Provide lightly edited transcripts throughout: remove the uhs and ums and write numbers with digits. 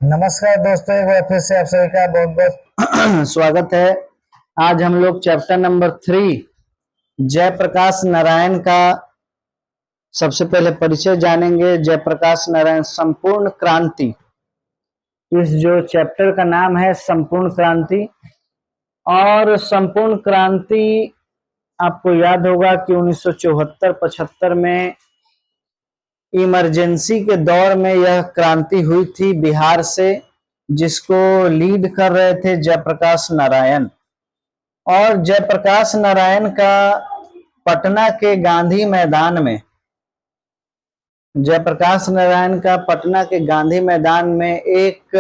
नमस्कार दोस्तों, एक बार फिर से आप सभी का बहुत बहुत स्वागत है। आज हम लोग चैप्टर नंबर 3 जयप्रकाश नारायण का सबसे पहले परिचय जानेंगे। जयप्रकाश नारायण संपूर्ण क्रांति, इस जो चैप्टर का नाम है संपूर्ण क्रांति। और संपूर्ण क्रांति आपको याद होगा कि 1974-75 में इमरजेंसी के दौर में यह क्रांति हुई थी बिहार से, जिसको लीड कर रहे थे जयप्रकाश नारायण। और जयप्रकाश नारायण का पटना के गांधी मैदान में एक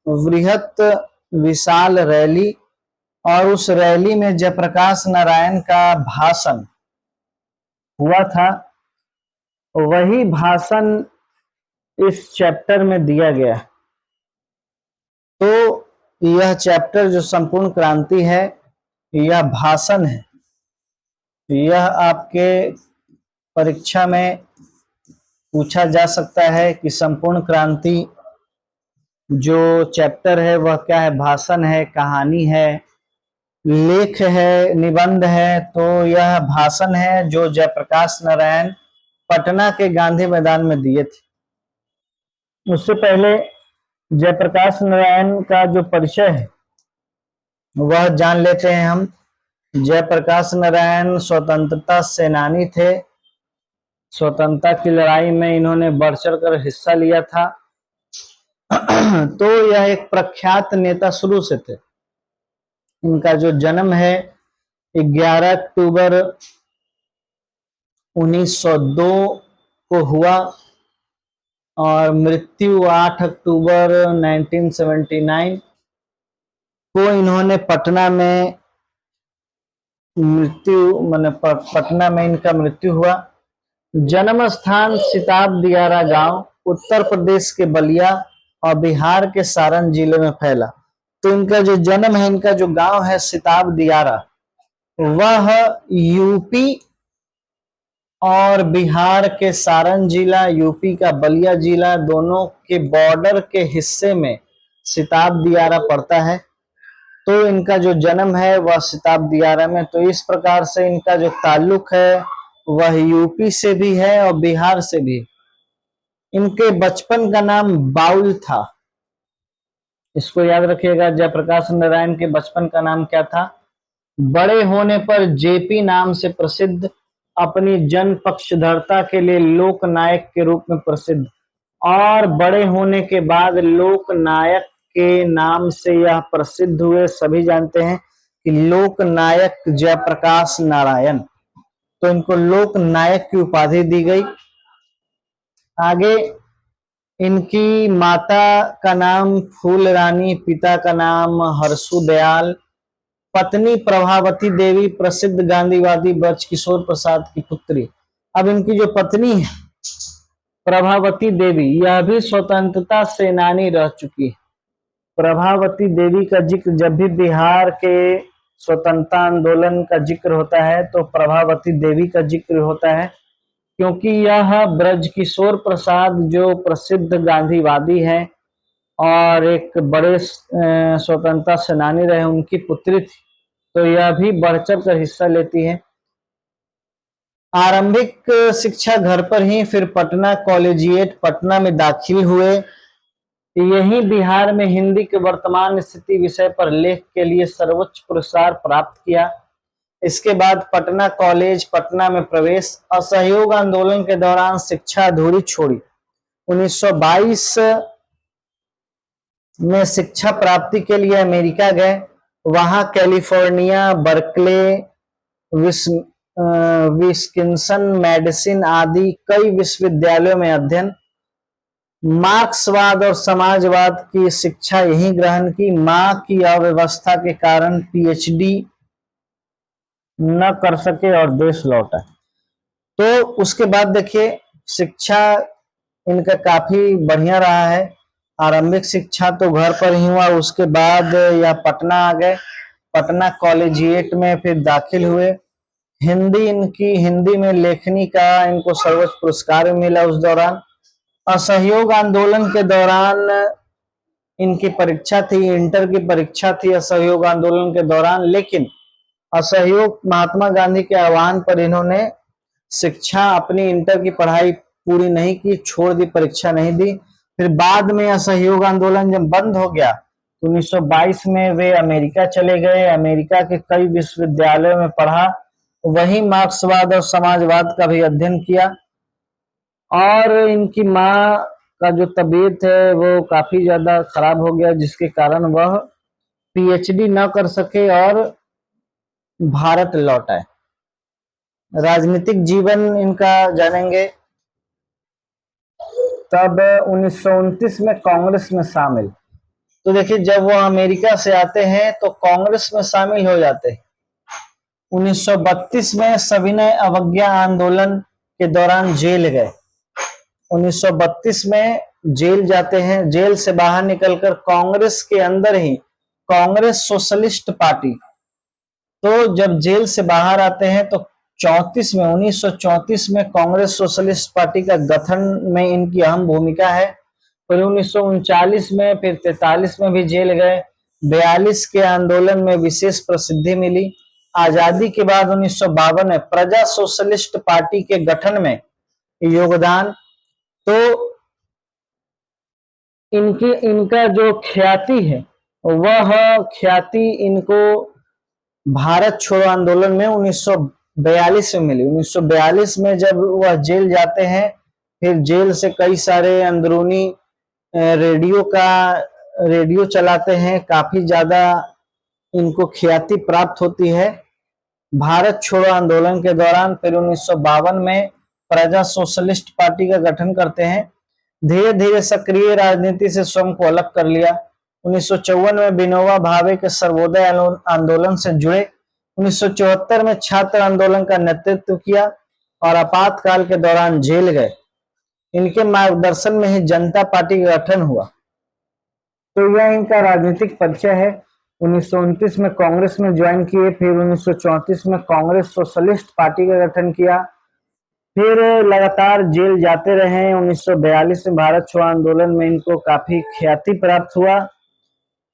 वृहत विशाल रैली, और उस रैली में जयप्रकाश नारायण का भाषण हुआ था। वही भाषण इस चैप्टर में दिया गया। तो यह चैप्टर जो संपूर्ण क्रांति है, यह भाषण है। यह आपके परीक्षा में पूछा जा सकता है कि संपूर्ण क्रांति जो चैप्टर है वह क्या है। भाषण है, कहानी है, लेख है, निबंध है। तो यह भाषण है जो जयप्रकाश नारायण पटना के गांधी मैदान में दिए थे। उससे पहले जयप्रकाश नारायण का जो परिचय है वह जान लेते हैं हम। जयप्रकाश नारायण स्वतंत्रता सेनानी थे। स्वतंत्रता की लड़ाई में इन्होंने बढ़ चढ़ कर हिस्सा लिया था। तो यह एक प्रख्यात नेता शुरू से थे। इनका जो जन्म है 11 अक्टूबर 1902 को हुआ और मृत्यु 8 अक्टूबर 1979 को इन्होंने पटना में इनका मृत्यु हुआ। जन्म स्थान सिताब दियारा गांव उत्तर प्रदेश के बलिया और बिहार के सारण जिले में फैला। तो इनका जो जन्म है, इनका जो गांव है सिताब दियारा, वह यूपी और बिहार के सारण जिला, यूपी का बलिया जिला, दोनों के बॉर्डर के हिस्से में सिताब दियारा पड़ता है। तो इनका जो जन्म है वह सिताब दियारा में। तो इस प्रकार से इनका जो ताल्लुक है वह यूपी से भी है और बिहार से भी। इनके बचपन का नाम बाउल था, इसको याद रखिएगा। जयप्रकाश नारायण के बचपन का नाम क्या था। बड़े होने पर जेपी नाम से प्रसिद्ध, अपनी जन पक्षधरता के लिए लोकनायक के रूप में प्रसिद्ध, और बड़े होने के बाद लोकनायक के नाम से यह प्रसिद्ध हुए। सभी जानते हैं कि लोकनायक जयप्रकाश नारायण, तो इनको लोकनायक की उपाधि दी गई। आगे इनकी माता का नाम फूल रानी, पिता का नाम हरसु दयाल, पत्नी प्रभावती देवी प्रसिद्ध गांधीवादी ब्रजकिशोर प्रसाद की पुत्री। अब इनकी जो पत्नी है प्रभावती देवी, यह भी स्वतंत्रता सेनानी रह चुकी है। प्रभावती देवी का जिक्र जब भी बिहार के स्वतंत्रता आंदोलन का जिक्र होता है तो प्रभावती देवी का जिक्र होता है, क्योंकि यह ब्रजकिशोर प्रसाद जो प्रसिद्ध गांधीवादी हैं और एक बड़े स्वतंत्रता सेनानी रहे, उनकी पुत्री थी। तो यह भी बढ़ चढ़ कर हिस्सा लेती है। आरंभिक शिक्षा घर पर ही, फिर पटना कॉलेजिएट पटना में दाखिल हुए। यही बिहार में हिंदी के वर्तमान स्थिति विषय पर लेख के लिए सर्वोच्च पुरस्कार प्राप्त किया। इसके बाद पटना कॉलेज पटना में प्रवेश। असहयोग आंदोलन के दौरान शिक्षा अधूरी छोड़ी। 1922 में शिक्षा प्राप्ति के लिए अमेरिका गए। वहां कैलिफोर्निया, बर्कले, विस्कन्सिन, मेडिसिन आदि कई विश्वविद्यालयों में अध्ययन। मार्क्सवाद और समाजवाद की शिक्षा यही ग्रहण की। मां की अव्यवस्था के कारण पीएचडी न कर सके और देश लौटा। तो उसके बाद देखिए शिक्षा इनका काफी बढ़िया रहा है। आरंभिक शिक्षा तो घर पर ही हुआ, उसके बाद यह पटना आ गए। पटना कॉलेजिएट में फिर दाखिल हुए। हिंदी में लेखनी का इनको सर्वोच्च पुरस्कार मिला उस दौरान। असहयोग आंदोलन के दौरान इनकी परीक्षा थी, इंटर की परीक्षा थी असहयोग आंदोलन के दौरान। लेकिन असहयोग महात्मा गांधी के आह्वान पर इन्होंने शिक्षा अपनी इंटर की पढ़ाई पूरी नहीं की, छोड़ दी, परीक्षा नहीं दी। फिर बाद में असहयोग आंदोलन जब बंद हो गया तो 1922 में वे अमेरिका चले गए। अमेरिका के कई विश्वविद्यालयों में पढ़ा, वहीं मार्क्सवाद और समाजवाद का भी अध्ययन किया। और इनकी माँ का जो तबीयत है वो काफी ज्यादा खराब हो गया, जिसके कारण वह पीएचडी न कर सके और भारत लौट आए। राजनीतिक जीवन इनका जानेंगे। तब 1929 में कांग्रेस में शामिल। तो देखिए, जब वो अमेरिका से आते हैं तो कांग्रेस में शामिल हो जाते हैं। 1932 में सविनय अवज्ञा आंदोलन के दौरान जेल गए। 1932 में जेल जाते हैं। जेल से बाहर निकलकर कांग्रेस के अंदर ही कांग्रेस सोशलिस्ट पार्टी, तो जब जेल से बाहर आते हैं तो 1934 में कांग्रेस सोशलिस्ट पार्टी का गठन में इनकी अहम भूमिका है। फिर 1939 में, फिर 43 में भी जेल गए। 42 के आंदोलन में विशेष प्रसिद्धि मिली। आजादी के बाद 1952 में प्रजा सोशलिस्ट पार्टी के गठन में योगदान। तो इनका जो ख्याति है वह ख्याति इनको भारत छोड़ो आंदोलन में 1942 में मिली। 1942 में जब वह जेल जाते हैं, फिर जेल से कई सारे अंदरूनी रेडियो चलाते हैं, काफी ज्यादा इनको ख्याति प्राप्त होती है भारत छोड़ो आंदोलन के दौरान। फिर 1952 में प्रजा सोशलिस्ट पार्टी का गठन करते हैं। धीरे धीरे सक्रिय राजनीति से स्वयं को अलग कर लिया। 1954 में विनोबा भावे के सर्वोदय आंदोलन से जुड़े। 1974 में छात्र आंदोलन का नेतृत्व किया और आपातकाल के दौरान जेल गए। इनके मार्गदर्शन में ही जनता पार्टी का गठन हुआ। तो यह इनका राजनीतिक परिचय है। 1929 में कांग्रेस में ज्वाइन किए, फिर 1934 में कांग्रेस सोशलिस्ट पार्टी का गठन किया, फिर लगातार जेल जाते रहे। 1942 में भारत छोड़ो आंदोलन में इनको काफी ख्याति प्राप्त हुआ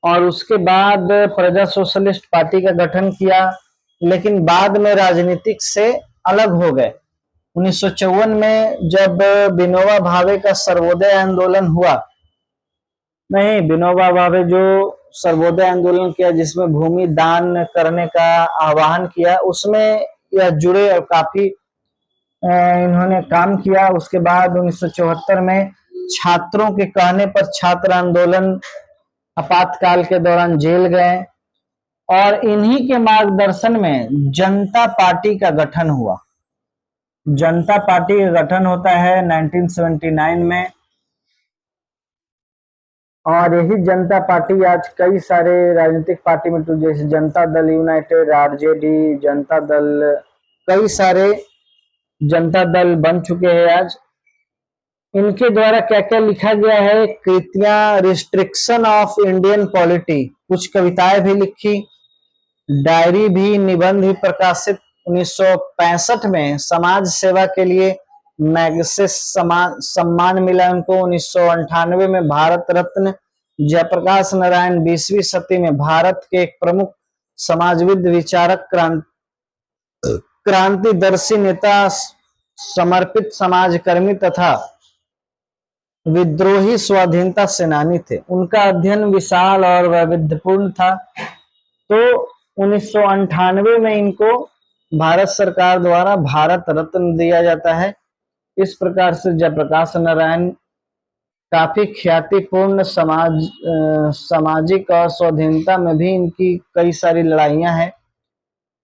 और उसके बाद प्रजा सोशलिस्ट पार्टी का गठन किया, लेकिन बाद में राजनीतिक से अलग हो गए। 1954 में जब विनोबा भावे का सर्वोदय आंदोलन हुआ, नहीं, विनोबा भावे जो सर्वोदय आंदोलन किया जिसमें भूमि दान करने का आह्वान किया, उसमें यह जुड़े और काफी इन्होंने काम किया। उसके बाद 1974 में छात्रों के कहने पर छात्र आंदोलन, आपातकाल के दौरान जेल गए और इन्हीं के मार्गदर्शन में जनता पार्टी का गठन हुआ। जनता पार्टी का गठन होता है 1979 में और यही जनता पार्टी आज कई सारे राजनीतिक पार्टी में, तो जैसे जनता दल यूनाइटेड, आरजेडी, जनता दल, कई सारे जनता दल बन चुके हैं आज। इनके द्वारा क्या क्या लिखा गया है, कृतियां, रिस्ट्रिक्शन ऑफ इंडियन पॉलिटी, कुछ कविताएं भी लिखी, डायरी भी, निबंध भी प्रकाशित। 1965 में समाज सेवा के लिए मैग्सेस सम्मान मिला उनको। 1998 में भारत रत्न। जयप्रकाश नारायण 20वीं सदी में भारत के एक प्रमुख समाजविद, विचारक, क्रांतिदर्शी नेता, समर्पित समाजकर्मी तथा विद्रोही स्वाधीनता सेनानी थे। उनका अध्ययन विशाल और वैविध्यपूर्ण था। तो 1998 में इनको भारत सरकार द्वारा भारत रत्न दिया जाता है। इस प्रकार से जयप्रकाश नारायण काफी ख्यातिपूर्ण सामाजिक और स्वाधीनता में भी इनकी कई सारी लड़ाइयां हैं।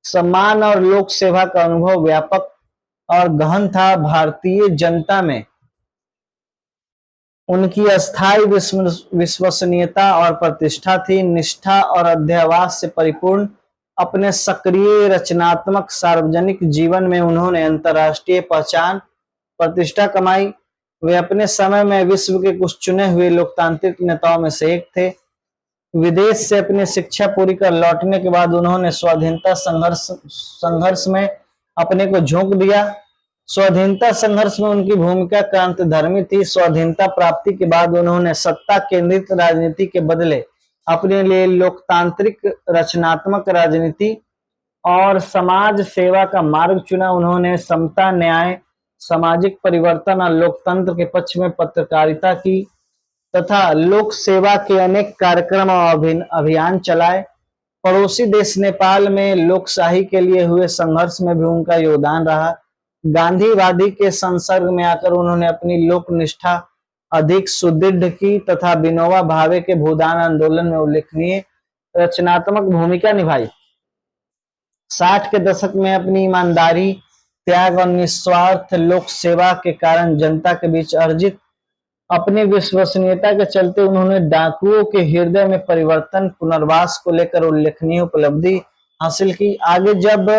सम्मान और लोक सेवा का अनुभव व्यापक और गहन था। भारतीय जनता में उनकी अस्थायी विश्वसनीयता और प्रतिष्ठा थी। निष्ठा और अध्यावास से परिपूर्ण अपने सक्रिय रचनात्मक सार्वजनिक जीवन में उन्होंने अंतर्राष्ट्रीय पहचान, प्रतिष्ठा कमाई। वे अपने समय में विश्व के कुछ चुने हुए लोकतांत्रिक नेताओं में से एक थे। विदेश से अपनी शिक्षा पूरी कर लौटने के बाद उन्होंने स्वाधीनता संघर्ष में अपने को झोंक दिया। स्वाधीनता संघर्ष में उनकी भूमिका क्रांतिधर्मी थी। स्वाधीनता प्राप्ति के बाद उन्होंने सत्ता केंद्रित राजनीति के बदले अपने लिए लोकतांत्रिक रचनात्मक राजनीति और समाज सेवा का मार्ग चुना। उन्होंने समता, न्याय, सामाजिक परिवर्तन और लोकतंत्र के पक्ष में पत्रकारिता की तथा लोक सेवा के अनेक कार्यक्रम और अभियान चलाए। पड़ोसी देश नेपाल में लोकशाही के लिए हुए संघर्ष में भी उनका योगदान रहा। गांधीवादी के संसर्ग में आकर उन्होंने अपनी लोक निष्ठा अधिक सुदृढ़ की तथा विनोबा भावे के भूदान आंदोलन में उल्लेखनीय रचनात्मक भूमिका निभाई। 60 के दशक में अपनी ईमानदारी, त्याग और निस्वार्थ लोक सेवा के कारण जनता के बीच अर्जित अपनी विश्वसनीयता के चलते उन्होंने डाकुओं के हृदय में परिवर्तन, पुनर्वास को लेकर उल्लेखनीय उपलब्धि हासिल की। आगे जब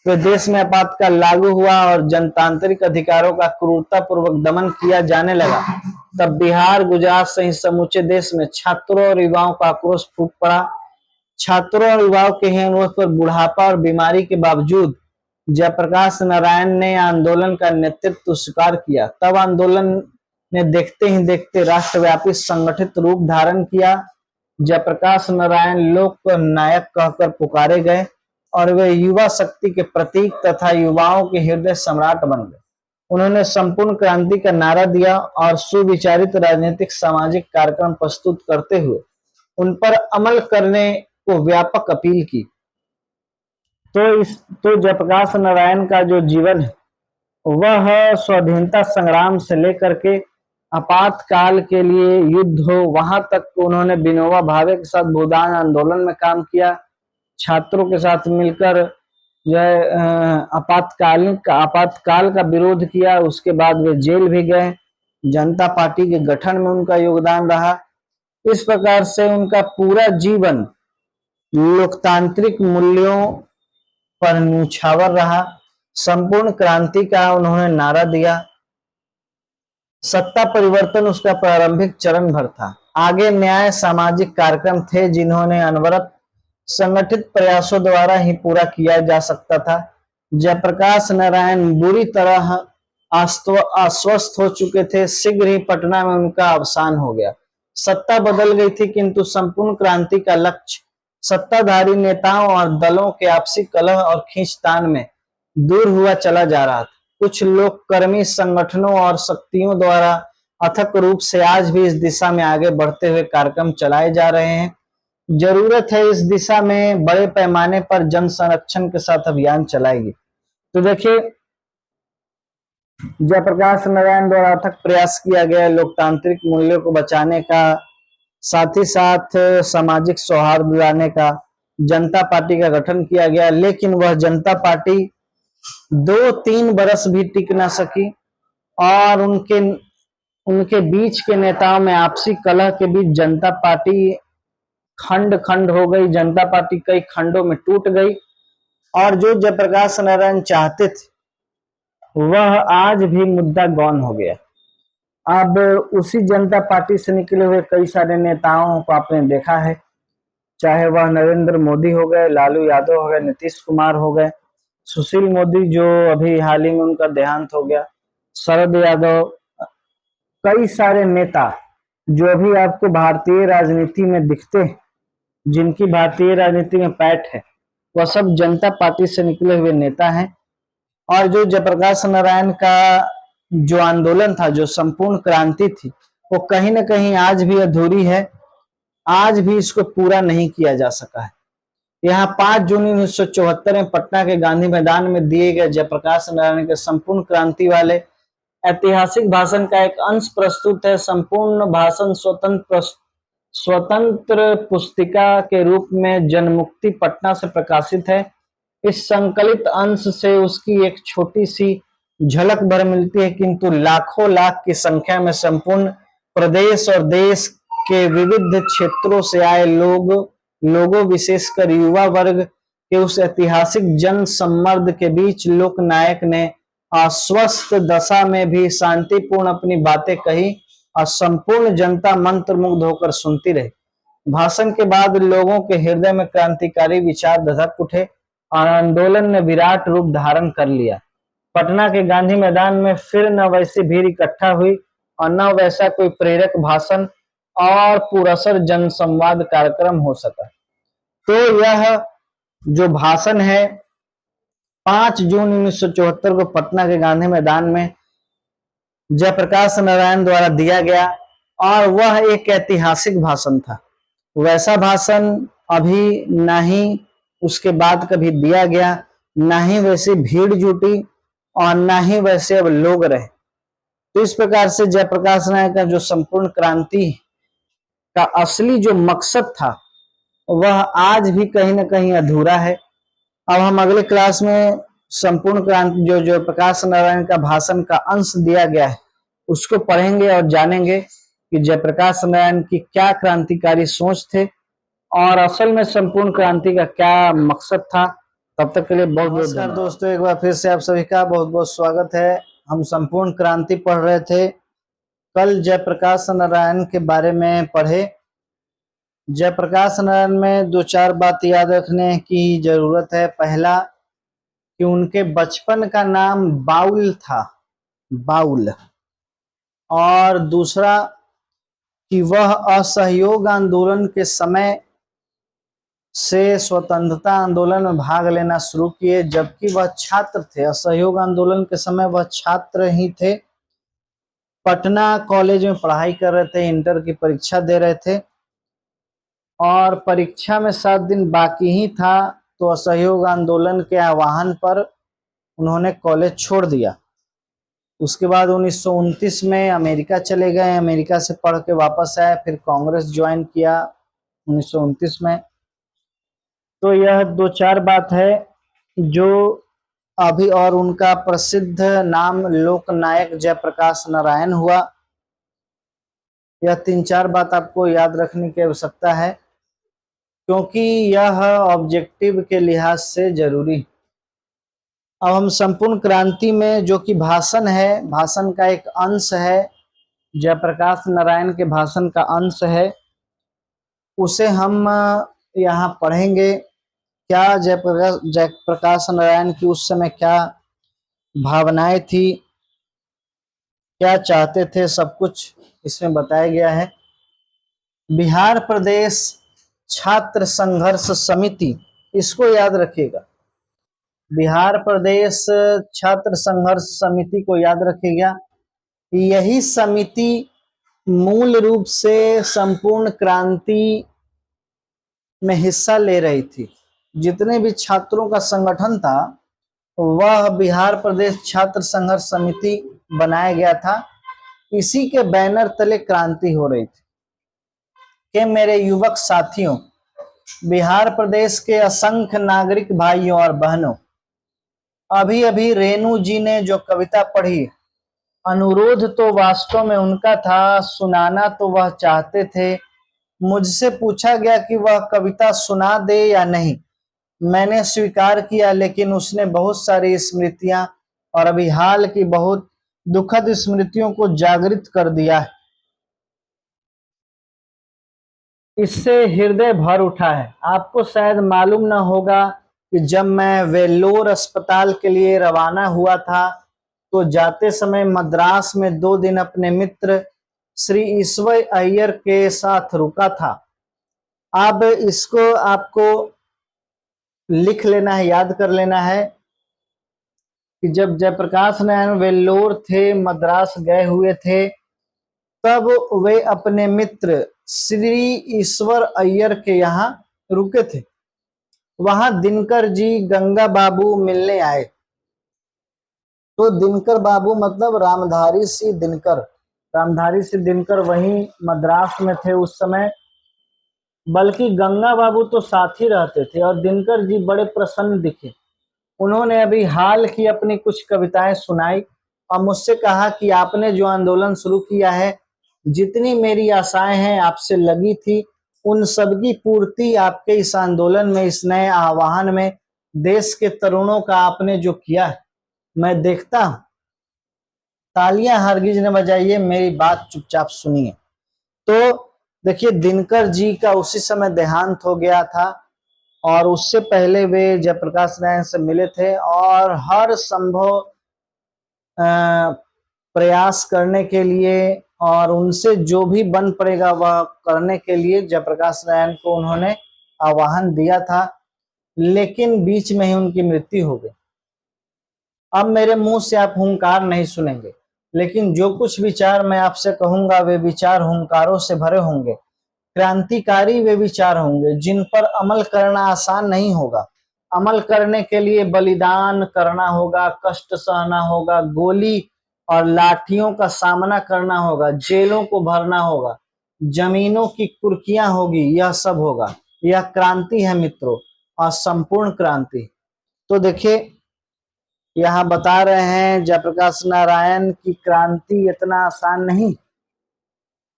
वे देश में आपातकाल लागू हुआ और जनतांत्रिक अधिकारों का क्रूरतापूर्वक दमन किया जाने लगा, तब बिहार, गुजरात सहित समूचे देश में छात्रों और युवाओं का आक्रोश फूट पड़ा। छात्रों और युवाओं के ही अनुरोध पर बुढ़ापा और बीमारी के बावजूद जयप्रकाश नारायण ने आंदोलन का नेतृत्व स्वीकार किया। तब आंदोलन ने देखते ही देखते राष्ट्रव्यापी संगठित रूप धारण किया। जयप्रकाश नारायण लोक नायक कहकर पुकारे गए और वे युवा शक्ति के प्रतीक तथा युवाओं के हृदय सम्राट बन गए। उन्होंने संपूर्ण क्रांति का नारा दिया और सुविचारित राजनीतिक सामाजिक कार्यक्रम प्रस्तुत करते हुए उन पर अमल करने को व्यापक अपील की। तो जयप्रकाश नारायण का जो जीवन है वह स्वाधीनता संग्राम से लेकर के आपातकाल के लिए युद्ध हो वहां तक उन्होंने विनोबा भावे के साथ भूदान आंदोलन में काम किया। छात्रों के साथ मिलकर जो आपातकाल का विरोध किया। उसके बाद वे जेल भी गए। जनता पार्टी के गठन में उनका योगदान रहा। इस प्रकार से उनका पूरा जीवन लोकतांत्रिक मूल्यों पर न्यौछावर रहा। संपूर्ण क्रांति का उन्होंने नारा दिया। सत्ता परिवर्तन उसका प्रारंभिक चरण भर था। आगे न्याय, सामाजिक कार्यक्रम थे जिन्होंने अनवरत संगठित प्रयासों द्वारा ही पूरा किया जा सकता था। जयप्रकाश नारायण बुरी तरह अस्वस्थ हो चुके थे। शीघ्र ही पटना में उनका अवसान हो गया। सत्ता बदल गई थी किंतु संपूर्ण क्रांति का लक्ष्य सत्ताधारी नेताओं और दलों के आपसी कलह और खींचतान में दूर हुआ चला जा रहा था। कुछ लोककर्मी संगठनों और शक्तियों द्वारा अथक रूप से आज भी इस दिशा में आगे बढ़ते हुए कार्यक्रम चलाए जा रहे हैं। जरूरत है इस दिशा में बड़े पैमाने पर जन संरक्षण के साथ अभियान चलाएगी। तो देखिए, जयप्रकाश नारायण द्वारा अथक प्रयास किया गया लोकतांत्रिक मूल्यों को बचाने का, साथ ही साथ सामाजिक सौहार्द लाने का। जनता पार्टी का गठन किया गया, लेकिन वह जनता पार्टी 2-3 बरस भी टिक ना सकी और उनके बीच के नेताओं में आपसी कलह के बीच जनता पार्टी खंड खंड हो गई। जनता पार्टी कई खंडों में टूट गई और जो जयप्रकाश नारायण चाहते थे वह आज भी मुद्दा गौन हो गया। अब उसी जनता पार्टी से निकले हुए कई सारे नेताओं को आपने देखा है, चाहे वह नरेंद्र मोदी हो गए, लालू यादव हो गए, नीतीश कुमार हो गए, सुशील मोदी जो अभी हाल ही में उनका देहांत हो गया, शरद यादव, कई सारे नेता जो अभी आपको भारतीय राजनीति में दिखते हैं, जिनकी भारतीय राजनीति में पैठ है, वह सब जनता पार्टी से निकले हुए नेता हैं। और जो जयप्रकाश नारायण का जो आंदोलन था, जो संपूर्ण क्रांति थी, वो कहीं ना कहीं आज भी अधूरी है। आज भी इसको पूरा नहीं किया जा सका है। यहाँ 5 जून 1974 में पटना के गांधी मैदान में दिए गए जयप्रकाश नारायण के संपूर्ण क्रांति वाले ऐतिहासिक भाषण का एक अंश प्रस्तुत है। संपूर्ण भाषण स्वतंत्र पुस्तिका के रूप में जनमुक्ति पटना से प्रकाशित है। इस संकलित अंश से उसकी एक छोटी सी झलक भर मिलती है, किंतु लाखों लाख की संख्या में संपूर्ण प्रदेश और देश के विविध क्षेत्रों से आए लोगों विशेषकर युवा वर्ग के उस ऐतिहासिक जन सम्मर्द के बीच लोकनायक ने अस्वस्थ दशा में भी शांतिपूर्ण अपनी बातें कही और संपूर्ण जनता मंत्रमुग्ध होकर सुनती रही। भाषण के बाद लोगों के हृदय में क्रांतिकारी विचार धधक उठे और आंदोलन ने विराट रूप धारण कर लिया। पटना के गांधी मैदान में फिर न वैसी भीड़ इकट्ठा हुई और न वैसा कोई प्रेरक भाषण और पुरस्कार जनसंवाद कार्यक्रम हो सका। तो यह जो भाषण है 5 जून 1974 को पटना के गांधी मैदान में जयप्रकाश नारायण द्वारा दिया गया और वह एक ऐतिहासिक भाषण था। वैसा भाषण अभी ना ही उसके बाद कभी दिया गया, ना ही वैसी भीड़ जुटी और ना ही वैसे अब लोग रहे। तो इस प्रकार से जयप्रकाश नारायण का जो संपूर्ण क्रांति का असली जो मकसद था वह आज भी कहीं ना कहीं अधूरा है। अब हम अगले क्लास में संपूर्ण क्रांति जो जयप्रकाश नारायण का भाषण का अंश दिया गया है उसको पढ़ेंगे और जानेंगे कि जयप्रकाश नारायण की क्या क्रांतिकारी सोच थे और असल में संपूर्ण क्रांति का क्या मकसद था। तब तक के लिए बहुत बहुत नमस्कार दोस्तों, एक बार फिर से आप सभी का बहुत बहुत स्वागत है। हम संपूर्ण क्रांति पढ़ रहे थे, कल जयप्रकाश नारायण के बारे में पढ़े। जयप्रकाश नारायण में 2-4 बात याद रखने की जरूरत है। पहला कि उनके बचपन का नाम बाउल था, बाउल। और दूसरा कि वह असहयोग आंदोलन के समय से स्वतंत्रता आंदोलन में भाग लेना शुरू किए, जबकि वह छात्र थे। असहयोग आंदोलन के समय वह छात्र ही थे, पटना कॉलेज में पढ़ाई कर रहे थे, इंटर की परीक्षा दे रहे थे और परीक्षा में 7 दिन बाकी ही था तो असहयोग आंदोलन के आह्वान पर उन्होंने कॉलेज छोड़ दिया। उसके बाद 1929 में अमेरिका चले गए, अमेरिका से पढ़ के वापस आए, फिर कांग्रेस ज्वाइन किया 1929 में। तो यह 2-4 बात है जो अभी, और उनका प्रसिद्ध नाम लोकनायक जयप्रकाश नारायण हुआ। यह 3-4 बात आपको याद रखने की आवश्यकता है क्योंकि यह ऑब्जेक्टिव के लिहाज से जरूरी। अब हम संपूर्ण क्रांति में जो कि भाषण है, भाषण का एक अंश है, जयप्रकाश नारायण के भाषण का अंश है, उसे हम यहाँ पढ़ेंगे। क्या जयप्रकाश नारायण की उस समय क्या भावनाएं थी, क्या चाहते थे, सब कुछ इसमें बताया गया है। बिहार प्रदेश छात्र संघर्ष समिति, इसको याद रखिएगा, बिहार प्रदेश छात्र संघर्ष समिति को याद रखिएगा। यही समिति मूल रूप से संपूर्ण क्रांति में हिस्सा ले रही थी। जितने भी छात्रों का संगठन था वह बिहार प्रदेश छात्र संघर्ष समिति बनाया गया था। इसी के बैनर तले क्रांति हो रही थी। कि मेरे युवक साथियों, बिहार प्रदेश के असंख्य नागरिक भाइयों और बहनों, अभी अभी रेणु जी ने जो कविता पढ़ी, अनुरोध तो वास्तव में उनका था, सुनाना तो वह चाहते थे। मुझसे पूछा गया कि वह कविता सुना दे या नहीं। मैंने स्वीकार किया, लेकिन उसने बहुत सारी स्मृतियां और अभी हाल की बहुत दुखद स्मृतियों को जागृत कर दिया है। इससे हृदय भर उठा है। आपको शायद मालूम न होगा कि जब मैं वेल्लोर अस्पताल के लिए रवाना हुआ था तो जाते समय मद्रास में 2 दिन अपने मित्र श्री ईश्वर अय्यर के साथ रुका था। अब इसको आपको लिख लेना है, याद कर लेना है कि जब जयप्रकाश नारायण वेल्लोर थे, मद्रास गए हुए थे, तब वे अपने मित्र श्री ईश्वर अय्यर के यहाँ रुके थे। वहां दिनकर जी गंगा बाबू मिलने आए। तो दिनकर बाबू मतलब रामधारी सिंह दिनकर, रामधारी सिंह दिनकर वहीं मद्रास में थे उस समय। बल्कि गंगा बाबू तो साथ ही रहते थे और दिनकर जी बड़े प्रसन्न दिखे। उन्होंने अभी हाल की अपनी कुछ कविताएं सुनाई और मुझसे कहा कि आपने जो आंदोलन शुरू किया है, जितनी मेरी आशाएं हैं आपसे लगी थी, उन सबकी पूर्ति आपके इस आंदोलन में, इस नए आह्वान में देश के तरुणों का आपने जो किया है मैं देखता हूं। तालियां हरगिज न बजाइए, मेरी बात चुपचाप सुनिए। तो देखिए, दिनकर जी का उसी समय देहांत हो गया था और उससे पहले वे जयप्रकाश नारायण से मिले थे और हर संभव प्रयास करने के लिए और उनसे जो भी बन पड़ेगा वह करने के लिए जयप्रकाश नारायण को उन्होंने आह्वान दिया था, लेकिन बीच में ही उनकी मृत्यु हो गई। अब मेरे मुंह से आप हुंकार नहीं सुनेंगे, लेकिन जो कुछ विचार मैं आपसे कहूंगा वे विचार हुंकारों से भरे होंगे, क्रांतिकारी वे विचार होंगे जिन पर अमल करना आसान नहीं होगा। अमल करने के लिए बलिदान करना होगा, कष्ट सहना होगा, गोली और लाठियों का सामना करना होगा, जेलों को भरना होगा, जमीनों की कुर्कियां होगी, यह सब होगा। यह क्रांति है मित्रों, और संपूर्ण क्रांति। तो देखिए यहाँ बता रहे हैं जयप्रकाश नारायण की क्रांति इतना आसान नहीं,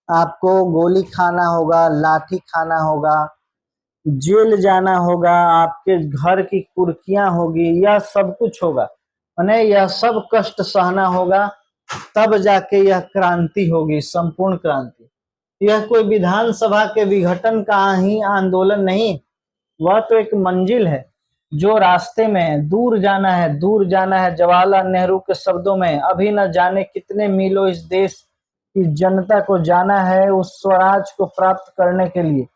आपको गोली खाना होगा, लाठी खाना होगा, जेल जाना होगा, आपके घर की कुर्कियां होगी, यह सब कुछ होगा, माने यह सब कष्ट सहना होगा, तब जाके यह क्रांति होगी, संपूर्ण क्रांति। यह कोई विधानसभा के विघटन का ही आंदोलन नहीं, वह तो एक मंजिल है जो रास्ते में है, दूर जाना है, दूर जाना है। जवाहरलाल नेहरू के शब्दों में, अभी न जाने कितने मीलों इस देश की जनता को जाना है उस स्वराज को प्राप्त करने के लिए,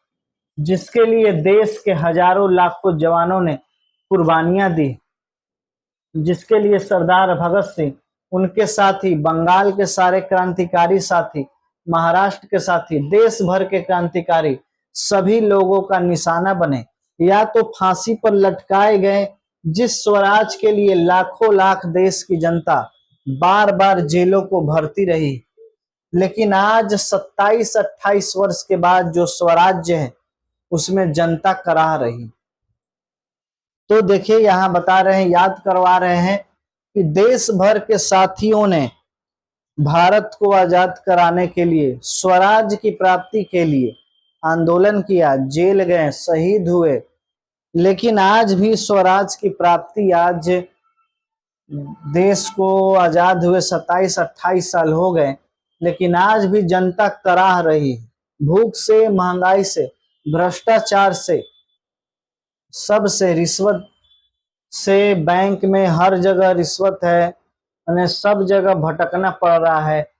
जिसके लिए देश के हजारों लाखों जवानों ने कुर्बानियां दी, जिसके लिए सरदार भगत सिंह, उनके साथी, बंगाल के सारे क्रांतिकारी साथी, महाराष्ट्र के साथी, देश भर के क्रांतिकारी सभी लोगों का निशाना बने, या तो फांसी पर लटकाए गए, जिस स्वराज के लिए लाखों लाख देश की जनता बार बार जेलों को भरती रही। लेकिन आज 27-28 वर्ष के बाद जो स्वराज्य है उसमें जनता कराह रही। तो देखिए यहाँ बता रहे हैं, याद करवा रहे हैं कि देश भर के साथियों ने भारत को आजाद कराने के लिए, स्वराज की प्राप्ति के लिए आंदोलन किया, जेल गए, शहीद हुए, लेकिन आज भी स्वराज की प्राप्ति, आज देश को आजाद हुए 27-28 साल हो गए, लेकिन आज भी जनता कराह रही है, भूख से, महंगाई से, भ्रष्टाचार से, सब से, रिश्वत से। बैंक में हर जगह रिश्वत है, उन्हें सब जगह भटकना पड़ रहा है।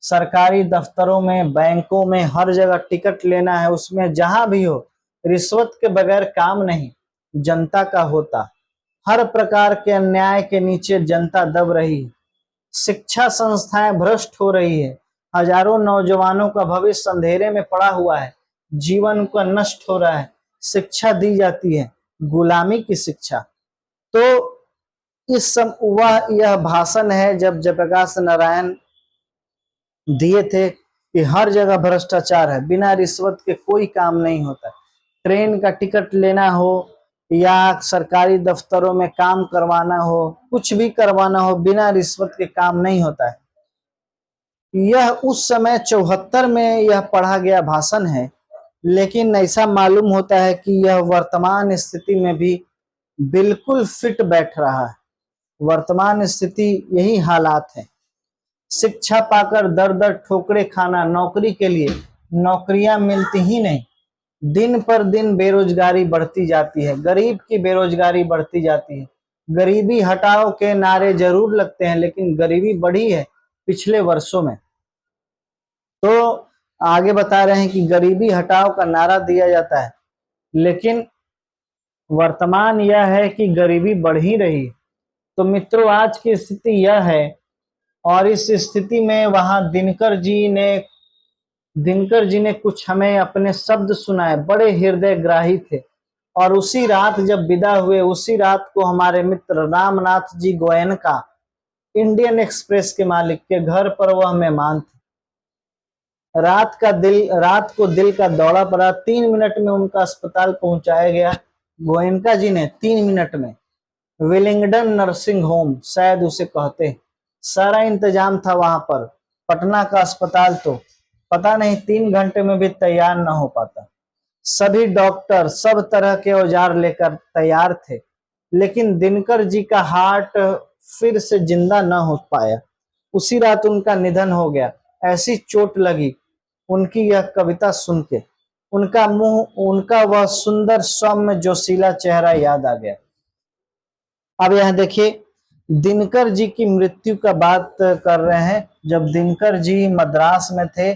सरकारी दफ्तरों में, बैंकों में, हर जगह टिकट लेना है, उसमें जहां भी हो रिश्वत के बगैर काम नहीं जनता का होता। हर प्रकार के अन्याय के नीचे जनता दब रही है। शिक्षा संस्थाएं भ्रष्ट हो रही है, हजारों नौजवानों का भविष्य अंधेरे में पड़ा हुआ है, जीवन का नष्ट हो रहा है। शिक्षा दी जाती है, गुलामी की शिक्षा। तो इस वह यह भाषण है जब जयप्रकाश नारायण दिए थे कि हर जगह भ्रष्टाचार है, बिना रिश्वत के कोई काम नहीं होता। ट्रेन का टिकट लेना हो या सरकारी दफ्तरों में काम करवाना हो, कुछ भी करवाना हो, बिना रिश्वत के काम नहीं होता है। यह उस समय 74 में यह पढ़ा गया भाषण है, लेकिन ऐसा मालूम होता है कि यह वर्तमान स्थिति में भी बिल्कुल फिट बैठ रहा है। वर्तमान स्थिति यही हालात है। शिक्षा पाकर दर दर ठोकरे खाना, नौकरी के लिए नौकरियां मिलती ही नहीं, दिन पर दिन बेरोजगारी बढ़ती जाती है, गरीब की बेरोजगारी बढ़ती जाती है। गरीबी हटाओ के नारे जरूर लगते हैं, लेकिन गरीबी बढ़ी है पिछले वर्षों में। तो आगे बता रहे हैं कि गरीबी हटाओ का नारा दिया जाता है, लेकिन वर्तमान यह है कि गरीबी बढ़ ही रही। तो मित्रों, आज की स्थिति यह है, और इस स्थिति में वहां दिनकर जी ने कुछ हमें अपने शब्द सुनाए, बड़े हृदयग्राही थे। और उसी रात जब विदा हुए, उसी रात को हमारे मित्र रामनाथ जी गोयनका, इंडियन एक्सप्रेस के मालिक के घर पर वह मेहमान थे। रात को दिल का दौरा पड़ा, 3 मिनट में उनका अस्पताल पहुंचाया गया। गोयनका जी ने 3 मिनट में, विलिंगडन नर्सिंग होम शायद उसे कहते, सारा इंतजाम था वहां पर। पटना का अस्पताल तो पता नहीं 3 घंटे में भी तैयार न हो पाता। सभी डॉक्टर सब तरह के औजार लेकर तैयार थे, लेकिन दिनकर जी का हार्ट फिर से जिंदा न हो पाया। उसी रात उनका निधन हो गया। ऐसी चोट लगी उनकी यह कविता सुन के, उनका मुंह, उनका वह सुंदर सौम्य जोशीला चेहरा याद आ गया। अब यह देखिए, दिनकर जी की मृत्यु का बात कर रहे हैं। जब दिनकर जी मद्रास में थे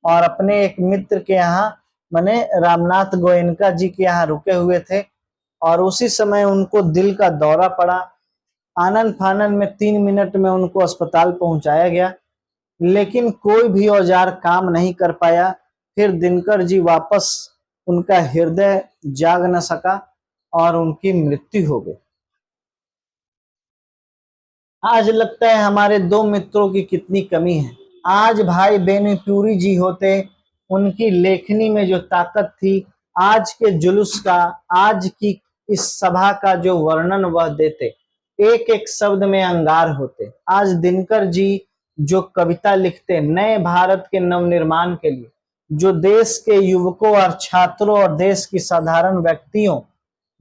और अपने एक मित्र के यहाँ माने रामनाथ गोयनका जी के यहाँ रुके हुए थे और उसी समय उनको दिल का दौरा पड़ा। आनन फानन में 3 मिनट में उनको अस्पताल पहुंचाया गया, लेकिन कोई भी औजार काम नहीं कर पाया। फिर दिनकर जी वापस उनका हृदय जाग न सका और उनकी मृत्यु हो गई। आज लगता है हमारे दो मित्रों की कितनी कमी है। आज भाई बेनीपुरी जी होते, उनकी लेखनी में जो ताकत थी, आज के जुलूस का, आज की इस सभा का जो वर्णन वह देते, एक एक शब्द में अंगार होते। आज दिनकर जी जो कविता लिखते नए भारत के नवनिर्माण के लिए, जो देश के युवकों और छात्रों और देश की साधारण व्यक्तियों,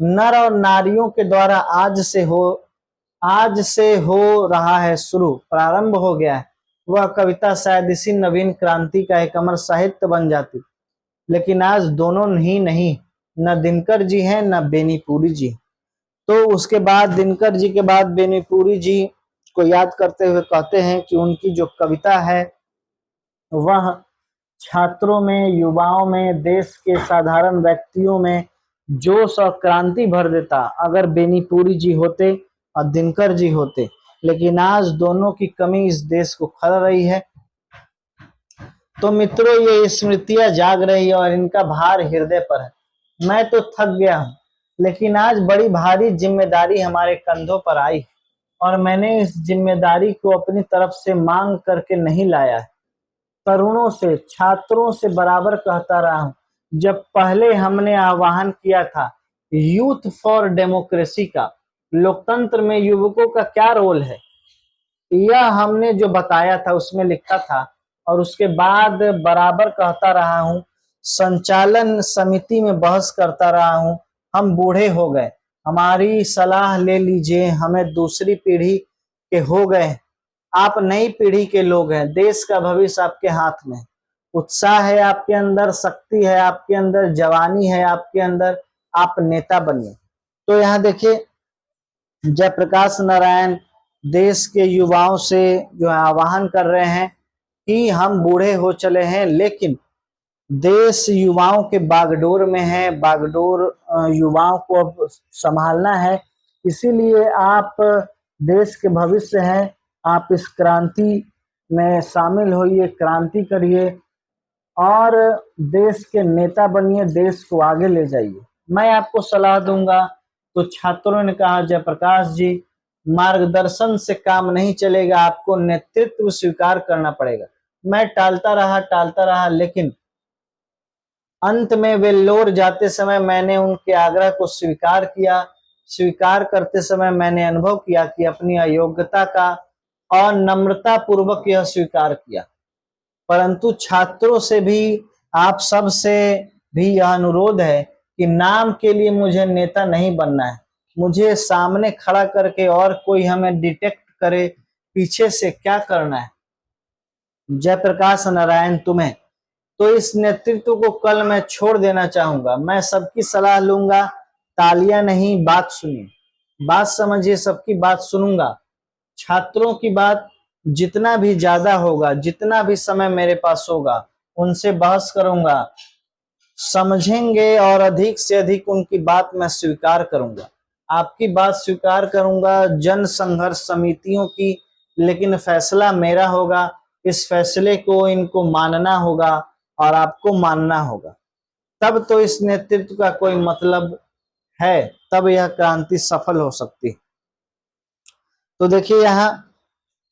नर और नारियों के द्वारा आज से हो रहा है शुरू, प्रारंभ हो गया है, वह कविता शायद इसी नवीन क्रांति का एक अमर साहित्य बन जाती। लेकिन आज दोनों ही नहीं, न दिनकर जी हैं न बेनीपुरी जी। तो उसके बाद दिनकर जी के बाद बेनीपुरी जी को याद करते हुए कहते हैं कि उनकी जो कविता है वह छात्रों में, युवाओं में, देश के साधारण व्यक्तियों में जोश और क्रांति भर देता अगर बेनीपुरी जी होते और दिनकर जी होते। लेकिन आज दोनों की कमी इस देश को खल रही है। तो मित्रों, ये स्मृतियां जाग रही है और इनका भार हृदय पर है। मैं तो थक गया हूँ, लेकिन आज बड़ी भारी जिम्मेदारी हमारे कंधों पर आई और मैंने इस जिम्मेदारी को अपनी तरफ से मांग करके नहीं लाया है। तरुणों से, छात्रों से बराबर कहता रहा हूं। जब पहले हमने आह्वान किया था यूथ फॉर डेमोक्रेसी का, लोकतंत्र में युवकों का क्या रोल है, यह हमने जो बताया था उसमें लिखा था। और उसके बाद बराबर कहता रहा हूं, संचालन समिति में बहस करता रहा हूं। हम बूढ़े हो गए, हमारी सलाह ले लीजिए, हमें दूसरी पीढ़ी के हो गए, आप नई पीढ़ी के लोग हैं, देश का भविष्य आपके हाथ में। उत्साह है आपके अंदर, शक्ति है आपके अंदर, जवानी है आपके अंदर, आप नेता बनिए। तो यहाँ देखिए, जयप्रकाश नारायण देश के युवाओं से जो है आह्वान कर रहे हैं कि हम बूढ़े हो चले हैं, लेकिन देश युवाओं के बागडोर में है, बागडोर युवाओं को अब संभालना है। इसीलिए आप देश के भविष्य हैं, आप इस क्रांति में शामिल होइए, क्रांति करिए और देश के नेता बनिए, देश को आगे ले जाइए। मैं आपको सलाह दूंगा। तो छात्रों ने कहा, जयप्रकाश जी, मार्गदर्शन से काम नहीं चलेगा, आपको नेतृत्व स्वीकार करना पड़ेगा। मैं टालता रहा, लेकिन अंत में वेल्लोर जाते समय मैंने उनके आग्रह को स्वीकार किया। स्वीकार करते समय मैंने अनुभव किया कि अपनी अयोग्यता का और नम्रता पूर्वक यह स्वीकार किया। परंतु छात्रों से भी, आप सब से भी यह अनुरोध है कि नाम के लिए मुझे नेता नहीं बनना है। मुझे सामने खड़ा करके और कोई हमें डिटेक्ट करे पीछे से क्या करना है। जयप्रकाश नारायण तुम्हें, तो इस नेतृत्व को कल मैं छोड़ देना चाहूंगा। मैं सबकी सलाह लूंगा, तालियां नहीं, बात सुनिए, बात समझिए, सबकी बात सुनूंगा। छात्रों की बात जितना भी ज्यादा होगा, जितना भी समय मेरे पास होगा, उनसे बहस करूंगा, समझेंगे और अधिक से अधिक उनकी बात मैं स्वीकार करूंगा। आपकी बात स्वीकार करूंगा, जन संघर्ष समितियों की, लेकिन फैसला मेरा होगा। इस फैसले को इनको मानना होगा और आपको मानना होगा, तब तो इस नेतृत्व का कोई मतलब है, तब यह क्रांति सफल हो सकती है। तो देखिए, यहाँ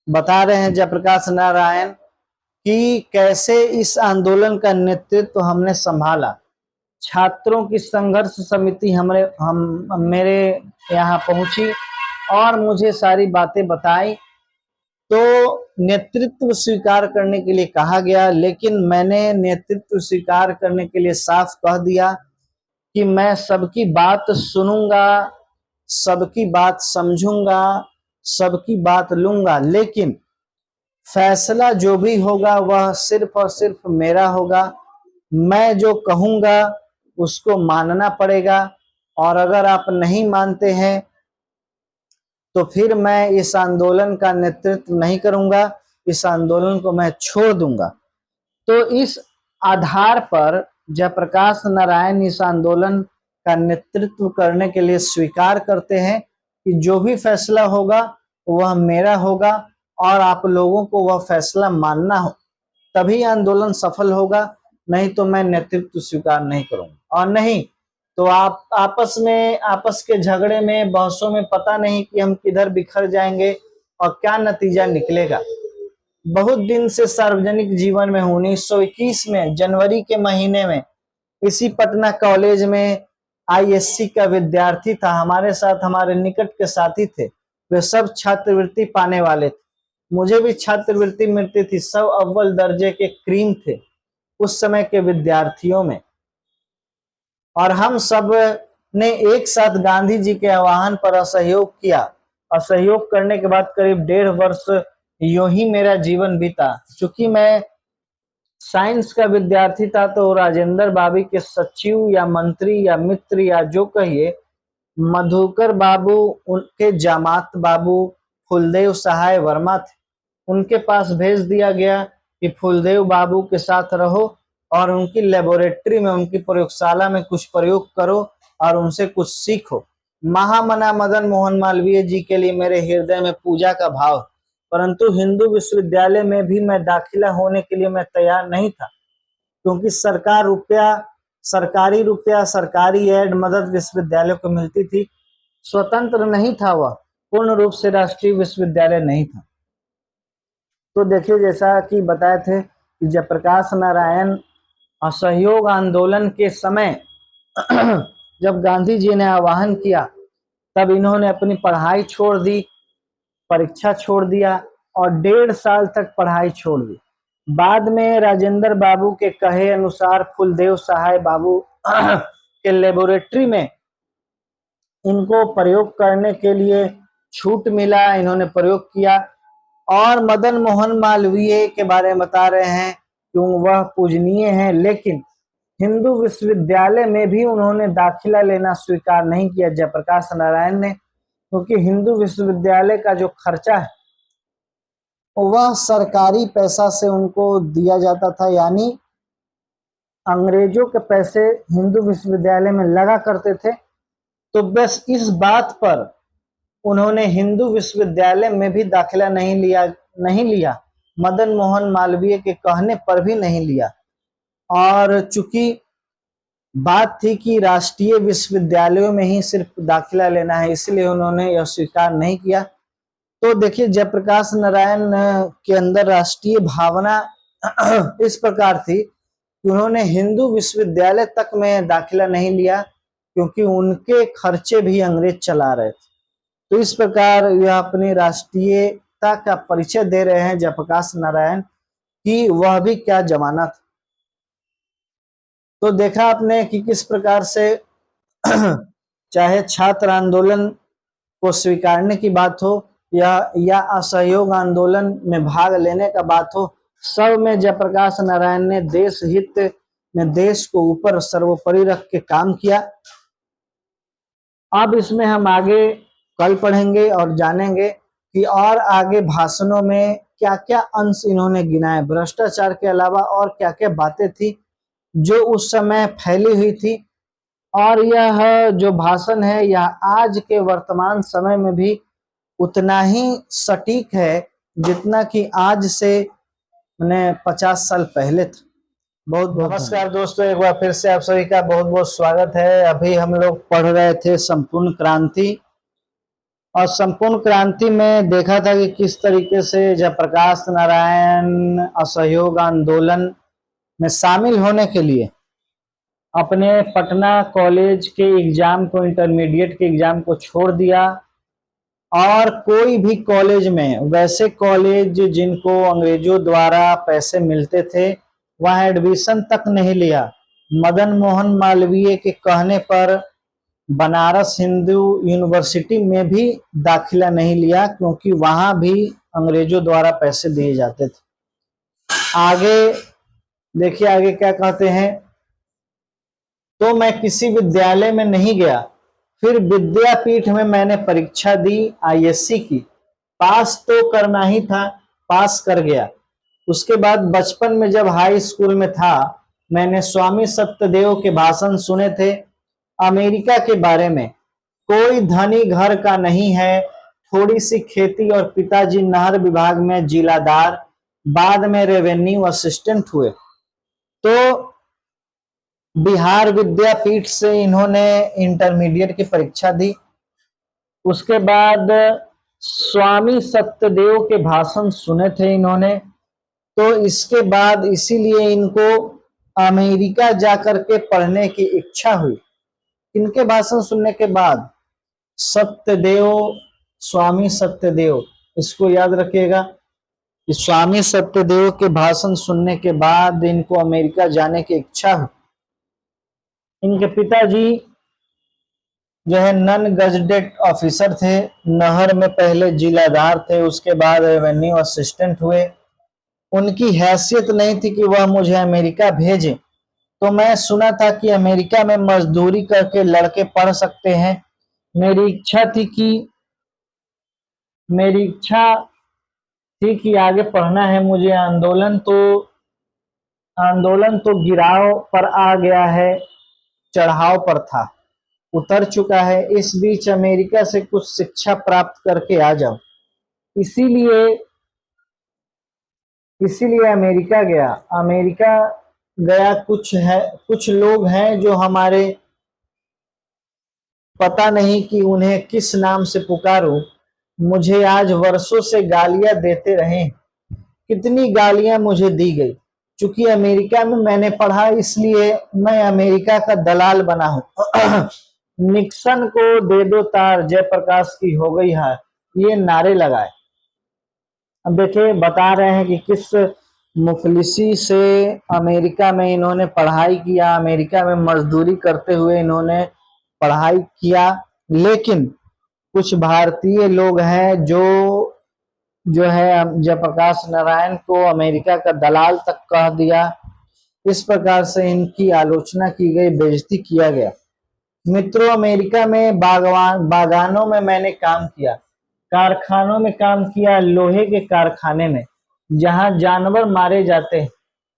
बता रहे हैं जयप्रकाश नारायण कि कैसे इस आंदोलन का नेतृत्व हमने संभाला। छात्रों की संघर्ष समिति मेरे यहाँ पहुंची और मुझे सारी बातें बताई। तो नेतृत्व स्वीकार करने के लिए कहा गया, लेकिन मैंने नेतृत्व स्वीकार करने के लिए साफ कह दिया कि मैं सबकी बात सुनूंगा, सबकी बात समझूंगा, सबकी बात लूंगा, लेकिन फैसला जो भी होगा वह सिर्फ और सिर्फ मेरा होगा। मैं जो कहूंगा उसको मानना पड़ेगा, और अगर आप नहीं मानते हैं तो फिर मैं इस आंदोलन का नेतृत्व नहीं करूंगा, इस आंदोलन को मैं छोड़ दूंगा। तो इस आधार पर जयप्रकाश नारायण इस आंदोलन का नेतृत्व करने के लिए स्वीकार करते हैं कि जो भी फैसला होगा वह मेरा होगा और आप लोगों को वह फैसला मानना हो, तभी आंदोलन सफल होगा, नहीं तो मैं नेतृत्व स्वीकार नहीं करूंगा। और नहीं तो आप आपस के झगड़े में, बहसों में पता नहीं कि हम किधर बिखर जाएंगे और क्या नतीजा निकलेगा। बहुत दिन से सार्वजनिक जीवन में हूं। 1921 में जनवरी के महीने में इसी पटना कॉलेज में आईएससी का विद्यार्थी था, हमारे साथ हमारे निकट के साथी थे, वे सब छात्रवृत्ति पाने वाले थे। मुझे भी छात्रवृत्ति मिलती थी, सब अव्वल दर्जे के क्रीम थे उस समय के विद्यार्थियों में। और हम सब ने एक साथ गांधी जी के आह्वान पर असहयोग किया। असहयोग करने के बाद करीब 1.5 वर्ष यूं ही मेरा जीवन बीता। चूंकि मैं साइंस का विद्यार्थी था तो राजेंद्र बाबू के सचिव या मंत्री या मित्र या जो कहिए, मधुकर बाबू उनके जामात बाबू फूलदेव सहाय वर्मा थे, उनके पास भेज दिया गया कि फूलदेव बाबू के साथ रहो और उनकी लेबोरेटरी में, उनकी प्रयोगशाला में कुछ प्रयोग करो और उनसे कुछ सीखो। महामना मदन मोहन मालवीय जी के लिए मेरे हृदय में पूजा का भाव, परंतु हिंदू विश्वविद्यालय में भी मैं दाखिला होने के लिए मैं तैयार नहीं था, क्योंकि सरकारी रुपया सरकारी एड मदद विश्वविद्यालय को मिलती थी। स्वतंत्र नहीं था, वह पूर्ण रूप से राष्ट्रीय विश्वविद्यालय नहीं था। तो देखिए, जैसा कि बताए थे कि जयप्रकाश नारायण असहयोग आंदोलन के समय जब गांधी जी ने आह्वान किया, तब इन्होंने अपनी पढ़ाई छोड़ दी, परीक्षा छोड़ दिया और 1.5 साल तक पढ़ाई छोड़ दी। बाद में राजेंद्र बाबू के कहे अनुसार फूलदेव सहाय बाबू के लेबोरेटरी में इनको प्रयोग करने के लिए छूट मिला, इन्होंने प्रयोग किया। और मदन मोहन मालवीय के बारे में बता रहे हैं कि वह पूजनीय हैं, लेकिन हिंदू विश्वविद्यालय में भी उन्होंने दाखिला लेना स्वीकार नहीं किया जयप्रकाश नारायण ने, क्योंकि हिंदू विश्वविद्यालय का जो खर्चा है वह सरकारी पैसा से उनको दिया जाता था, यानी अंग्रेजों के पैसे हिंदू विश्वविद्यालय में लगा करते थे। तो बस इस बात पर उन्होंने हिंदू विश्वविद्यालय में भी दाखिला नहीं लिया, मदन मोहन मालवीय के कहने पर भी नहीं लिया। और चूंकि बात थी कि राष्ट्रीय विश्वविद्यालयों में ही सिर्फ दाखिला लेना है, इसलिए उन्होंने यह स्वीकार नहीं किया। तो देखिए, जयप्रकाश नारायण के अंदर राष्ट्रीय भावना इस प्रकार थी कि उन्होंने हिंदू विश्वविद्यालय तक में दाखिला नहीं लिया, क्योंकि उनके खर्चे भी अंग्रेज चला रहे थे। तो इस प्रकार यह अपनी राष्ट्रीयता का परिचय दे रहे हैं जयप्रकाश नारायण कि वह भी क्या जमाना था। तो देखा आपने कि किस प्रकार से चाहे छात्र आंदोलन को स्वीकारने की बात हो या असहयोग आंदोलन में भाग लेने का बात हो, सब में जयप्रकाश नारायण ने देश हित में देश को ऊपर सर्वोपरि रख के काम किया। अब इसमें हम आगे कल पढ़ेंगे और जानेंगे कि और आगे भाषणों में क्या क्या अंश इन्होंने गिनाए, भ्रष्टाचार के अलावा और क्या क्या बातें थी जो उस समय फैली हुई थी। और यह जो भाषण है यह आज के वर्तमान समय में भी उतना ही सटीक है जितना कि आज से 50 साल पहले था। बहुत नमस्कार दोस्तों, एक बार फिर से आप सभी का बहुत बहुत स्वागत है। अभी हम लोग पढ़ रहे थे संपूर्ण क्रांति, और संपूर्ण क्रांति में देखा था कि किस तरीके से जयप्रकाश नारायण असहयोग आंदोलन में शामिल होने के लिए अपने पटना कॉलेज के एग्जाम को, इंटरमीडिएट के एग्जाम को छोड़ दिया और कोई भी कॉलेज में, वैसे कॉलेज जिनको अंग्रेजों द्वारा पैसे मिलते थे, वहां एडमिशन तक नहीं लिया। मदन मोहन मालवीय के कहने पर बनारस हिंदू यूनिवर्सिटी में भी दाखिला नहीं लिया, क्योंकि वहां भी अंग्रेजों द्वारा पैसे दिए जाते थे। आगे देखिए, आगे क्या कहते हैं। तो मैं किसी विद्यालय में नहीं गया, फिर विद्यापीठ में मैंने परीक्षा दी आईएससी की, पास तो करना ही था, पास कर गया। उसके बाद बचपन में जब हाई स्कूल में था, मैंने स्वामी सत्यदेव के भाषण सुने थे अमेरिका के बारे में। कोई धनी घर का नहीं है, थोड़ी सी खेती और पिताजी नहर विभाग में जिलादार, बाद में रेवेन्यू असिस्टेंट हुए। तो बिहार विद्यापीठ से इन्होंने इंटरमीडिएट की परीक्षा दी। उसके बाद स्वामी सत्यदेव के भाषण सुने थे इन्होंने, तो इसके बाद इसीलिए इनको अमेरिका जाकर के पढ़ने की इच्छा हुई। इनके भाषण सुनने के बाद सत्यदेव, स्वामी सत्यदेव, इसको याद रखिएगा कि स्वामी सत्यदेव के भाषण सुनने के बाद इनको अमेरिका जाने की इच्छा हुई। इनके पिताजी जो है नन गजटेड ऑफिसर थे, नहर में पहले जिलादार थे, उसके बाद रेवेन्यू असिस्टेंट हुए। उनकी हैसियत नहीं थी कि वह मुझे अमेरिका भेजे, तो मैं सुना था कि अमेरिका में मजदूरी करके लड़के पढ़ सकते हैं। मेरी इच्छा थी कि आगे पढ़ना है मुझे। आंदोलन तो गिराव पर आ गया है, चढ़ाव पर था, उतर चुका है। इस बीच अमेरिका से कुछ शिक्षा प्राप्त करके आ जाओ, इसीलिए अमेरिका गया। कुछ लोग हैं जो हमारे, पता नहीं कि उन्हें किस नाम से पुकारूं, मुझे आज वर्षों से गालियां देते रहे। कितनी गालियां मुझे दी गई। चूंकि अमेरिका में मैंने पढ़ा, इसलिए मैं अमेरिका का दलाल बना हूं। निक्सन को दे दो तार, जयप्रकाश की हो गई हार, ये नारे लगाए। अब देखिए, बता रहे हैं कि किस मुफलिसी से अमेरिका में इन्होंने पढ़ाई किया, अमेरिका में मजदूरी करते हुए इन्होंने पढ़ाई किया। लेकिन कुछ भारतीय लोग हैं जो है जयप्रकाश नारायण को अमेरिका का दलाल तक कह दिया। इस प्रकार से इनकी आलोचना की गई, बेइज्जती किया गया। मित्रों, अमेरिका में बागानों में मैंने काम किया, कारखानों में काम किया, लोहे के कारखाने में जहां जानवर मारे जाते हैं,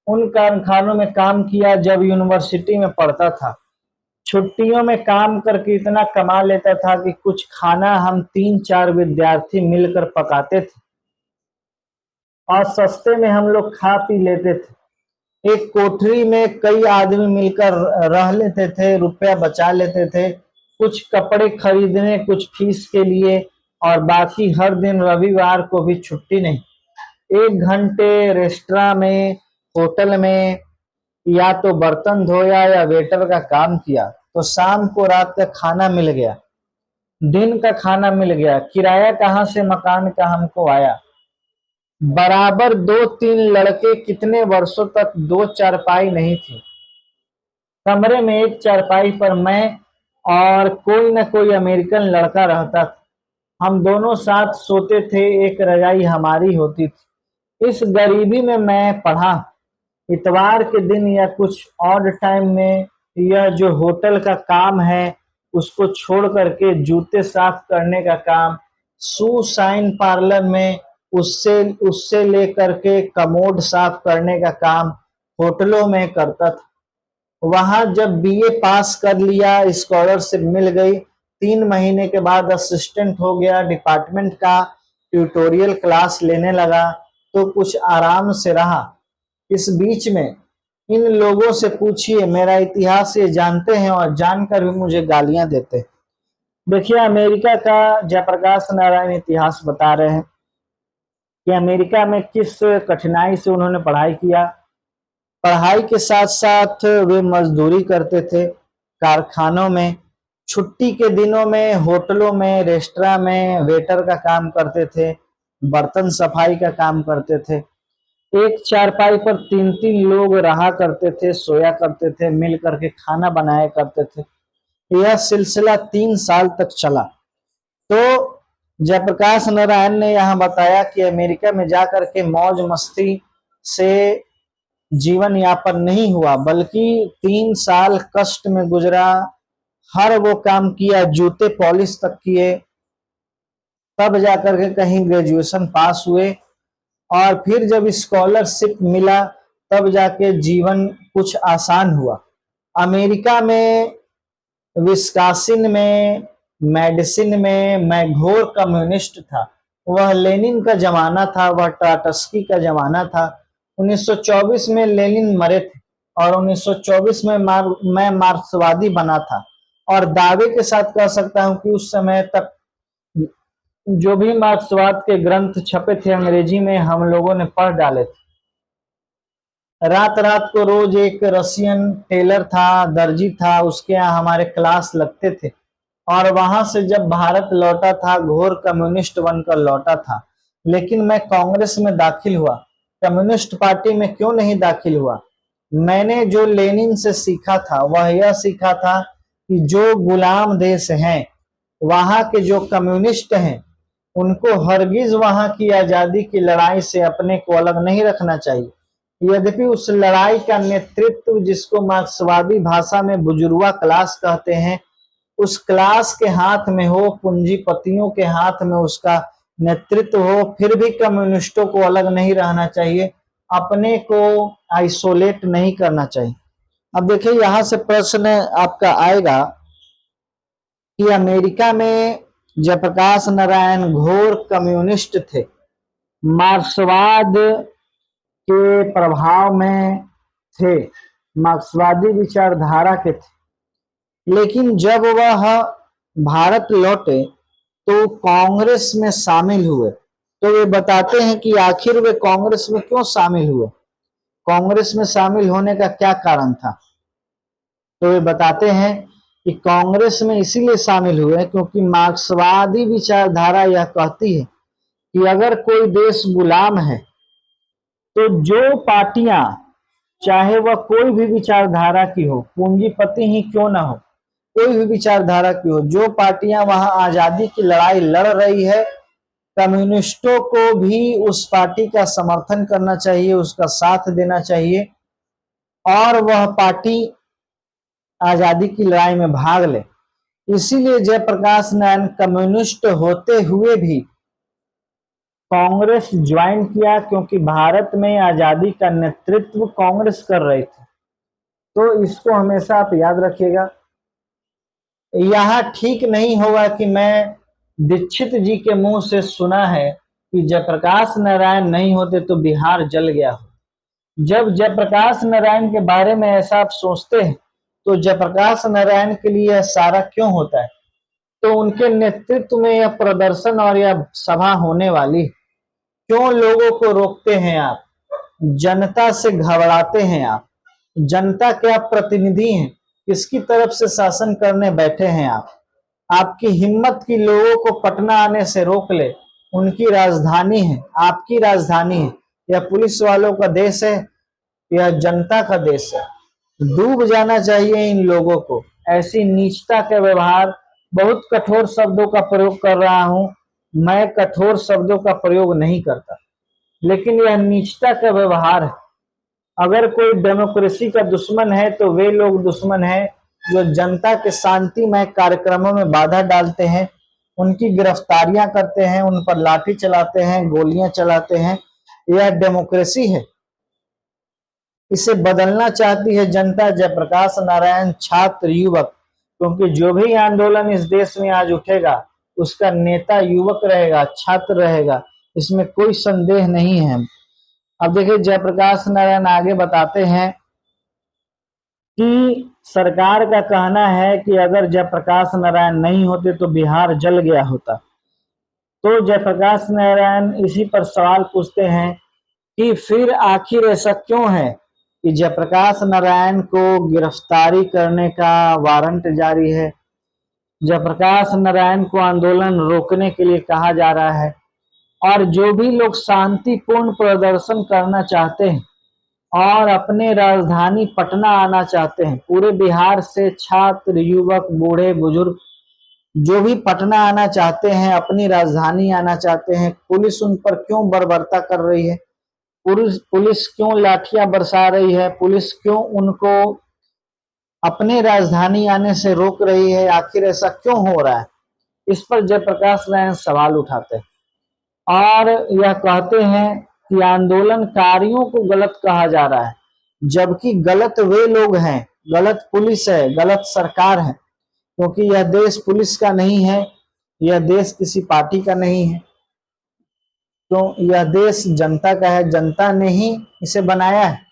उन कारखानों में काम किया जब यूनिवर्सिटी में पढ़ता था। छुट्टियों में काम करके इतना कमा लेता था कि कुछ खाना हम 3-4 विद्यार्थी मिलकर पकाते थे और सस्ते में हम लोग खा पी लेते थे। एक कोठरी में कई आदमी मिलकर रह लेते थे, रुपया बचा लेते थे, कुछ कपड़े खरीदने, कुछ फीस के लिए, और बाकी हर दिन रविवार को भी छुट्टी नहीं। 1 घंटे रेस्टोरेंट में, होटल में या तो बर्तन धोया या वेटर का काम किया, तो शाम को रात का खाना मिल गया, दिन का खाना मिल गया। किराया कहाँ से मकान का हमको आया। बराबर 2-3 लड़के, कितने वर्षों तक 2 चारपाई नहीं थी। कमरे में एक चारपाई पर मैं और कोई न कोई अमेरिकन लड़का रहता था। हम दोनों साथ सोते थे, एक रजाई हमारी होती थी। इस गरीबी में मैं पढ़ा। इतवार के दिन या कुछ ऑड टाइम में यह जो होटल का काम है उसको छोड़ करके जूते साफ करने का काम, शू शाइन पार्लर में उससे लेकर के कमोड साफ करने का काम होटलों में करता था। वहां जब बीए पास कर लिया, स्कॉलरशिप मिल गई, 3 महीने के बाद असिस्टेंट हो गया, डिपार्टमेंट का ट्यूटोरियल क्लास लेने लगा, तो कुछ आराम से रहा। इस बीच में इन लोगों से पूछिए, मेरा इतिहास ये जानते हैं और जानकर भी मुझे गालियां देते हैं। देखिए, अमेरिका का जयप्रकाश नारायण इतिहास बता रहे हैं कि अमेरिका में किस कठिनाई से उन्होंने पढ़ाई किया। पढ़ाई के साथ साथ वे मजदूरी करते थे, कारखानों में, छुट्टी के दिनों में होटलों में, रेस्टोरेंट में वेटर का काम करते थे, बर्तन सफाई का काम करते थे। एक चारपाई पर 3-3 लोग रहा करते थे, सोया करते थे, मिल करके खाना बनाया करते थे। यह सिलसिला 3 साल तक चला। तो जयप्रकाश नारायण ने यहाँ बताया कि अमेरिका में जाकर के मौज मस्ती से जीवन यापन नहीं हुआ, बल्कि 3 साल कष्ट में गुजरा, हर वो काम किया, जूते पॉलिश तक किए, तब जाकर के कहीं ग्रेजुएशन पास हुए। और फिर जब स्कॉलरशिप मिला तब जाके जीवन कुछ आसान हुआ। अमेरिका में, विस्कासिन में, मेडिसिन में मैं घोर कम्युनिस्ट था। वह लेनिन का जमाना था, वह ट्राटस्की का जमाना था। 1924 में लेनिन मरे थे और 1924 में मैं मार्क्सवादी बना था। और दावे के साथ कह सकता हूं कि उस समय तक जो भी मार्क्सवाद के ग्रंथ छपे थे अंग्रेजी में, हम लोगों ने पढ़ डाले थे। रात रात को रोज एक रशियन टेलर था, दर्जी था, उसके यहाँ हमारे क्लास लगते थे। और वहां से जब भारत लौटा था, घोर कम्युनिस्ट बनकर लौटा था। लेकिन मैं कांग्रेस में दाखिल हुआ, कम्युनिस्ट पार्टी में क्यों नहीं दाखिल हुआ? मैंने जो लेनिन से सीखा था वह यह सीखा था कि जो गुलाम देश हैं, वहां के जो कम्युनिस्ट हैं, उनको हरगिज वहां की आजादी की लड़ाई से अपने को अलग नहीं रखना चाहिए। यद्यपि उस लड़ाई का नेतृत्व, जिसको मार्क्सवादी भाषा में बुजुर्गा क्लास कहते हैं, उस क्लास के हाथ में हो, पूंजीपतियों के हाथ में उसका नेतृत्व हो, फिर भी कम्युनिस्टों को अलग नहीं रहना चाहिए, अपने को आइसोलेट नहीं करना चाहिए। अब देखिए, यहां से प्रश्न आपका आएगा कि अमेरिका में जयप्रकाश नारायण घोर कम्युनिस्ट थे, मार्क्सवाद के प्रभाव में थे, मार्क्सवादी विचारधारा के थे। लेकिन जब वह भारत लौटे तो कांग्रेस में शामिल हुए। तो वे बताते हैं कि आखिर वे कांग्रेस में क्यों शामिल हुए, कांग्रेस में शामिल होने का क्या कारण था। तो वे बताते हैं कि कांग्रेस में इसीलिए शामिल हुए क्योंकि मार्क्सवादी विचारधारा यह कहती है कि अगर कोई देश गुलाम है तो जो पार्टियां, चाहे वह कोई भी विचारधारा की हो, पूंजीपति ही क्यों ना हो, कोई भी विचारधारा की हो, जो पार्टियां वहां आजादी की लड़ाई लड़ रही है, कम्युनिस्टों को भी उस पार्टी का समर्थन करना चाहिए, उसका साथ देना चाहिए और वह पार्टी आजादी की लड़ाई में भाग ले। इसीलिए जयप्रकाश नारायण कम्युनिस्ट होते हुए भी कांग्रेस ज्वाइन किया, क्योंकि भारत में आजादी का नेतृत्व कांग्रेस कर रही थी। तो इसको हमेशा आप याद रखिएगा। यह ठीक नहीं होगा कि मैं दीक्षित जी के मुंह से सुना है कि जयप्रकाश नारायण नहीं होते तो बिहार जल गया हो। जब जयप्रकाश नारायण के बारे में ऐसा आप सोचते हैं तो जयप्रकाश नारायण के लिए यह सारा क्यों होता है? तो उनके नेतृत्व में यह प्रदर्शन और यह सभा होने वाली, क्यों लोगों को रोकते हैं आप? जनता से घबराते हैं आप? जनता के आप प्रतिनिधि हैं, किसकी तरफ से शासन करने बैठे हैं आप? आपकी हिम्मत की लोगों को पटना आने से रोक ले, उनकी राजधानी है, आपकी राजधानी है। यह पुलिस वालों का देश है, यह जनता का देश है। डूब जाना चाहिए इन लोगों को। ऐसी नीचता का व्यवहार, बहुत कठोर शब्दों का प्रयोग कर रहा हूं, मैं कठोर शब्दों का प्रयोग नहीं करता, लेकिन यह नीचता का व्यवहार है। अगर कोई डेमोक्रेसी का दुश्मन है तो वे लोग दुश्मन हैं जो जनता के शांतिमय कार्यक्रमों में बाधा डालते हैं, उनकी गिरफ्तारियां करते हैं, उन पर लाठी चलाते हैं, गोलियां चलाते हैं। यह डेमोक्रेसी है, इसे बदलना चाहती है जनता। जयप्रकाश नारायण छात्र युवक, क्योंकि जो भी आंदोलन इस देश में आज उठेगा उसका नेता युवक रहेगा, छात्र रहेगा, इसमें कोई संदेह नहीं है। अब देखिए, जयप्रकाश नारायण आगे बताते हैं कि सरकार का कहना है कि अगर जयप्रकाश नारायण नहीं होते तो बिहार जल गया होता। तो जयप्रकाश नारायण इसी पर सवाल पूछते हैं कि फिर आखिर ऐसा क्यों है कि जयप्रकाश नारायण को गिरफ्तारी करने का वारंट जारी है, जयप्रकाश नारायण को आंदोलन रोकने के लिए कहा जा रहा है, और जो भी लोग शांतिपूर्ण प्रदर्शन करना चाहते हैं और अपने राजधानी पटना आना चाहते हैं, पूरे बिहार से छात्र, युवक, बूढ़े, बुजुर्ग जो भी पटना आना चाहते हैं, अपनी राजधानी आना चाहते हैं, पुलिस उन पर क्यों बर्बरता कर रही है? पुलिस क्यों लाठियां बरसा रही है? पुलिस क्यों उनको अपने राजधानी आने से रोक रही है, आखिर ऐसा क्यों हो रहा है? इस पर जयप्रकाश नारायण सवाल उठाते हैं और यह कहते हैं कि आंदोलनकारियों को गलत कहा जा रहा है, जबकि गलत वे लोग हैं, गलत पुलिस है, गलत सरकार है, क्योंकि यह देश पुलिस का नहीं है, यह देश किसी पार्टी का नहीं है, तो यह देश जनता का है, जनता ने ही इसे बनाया है।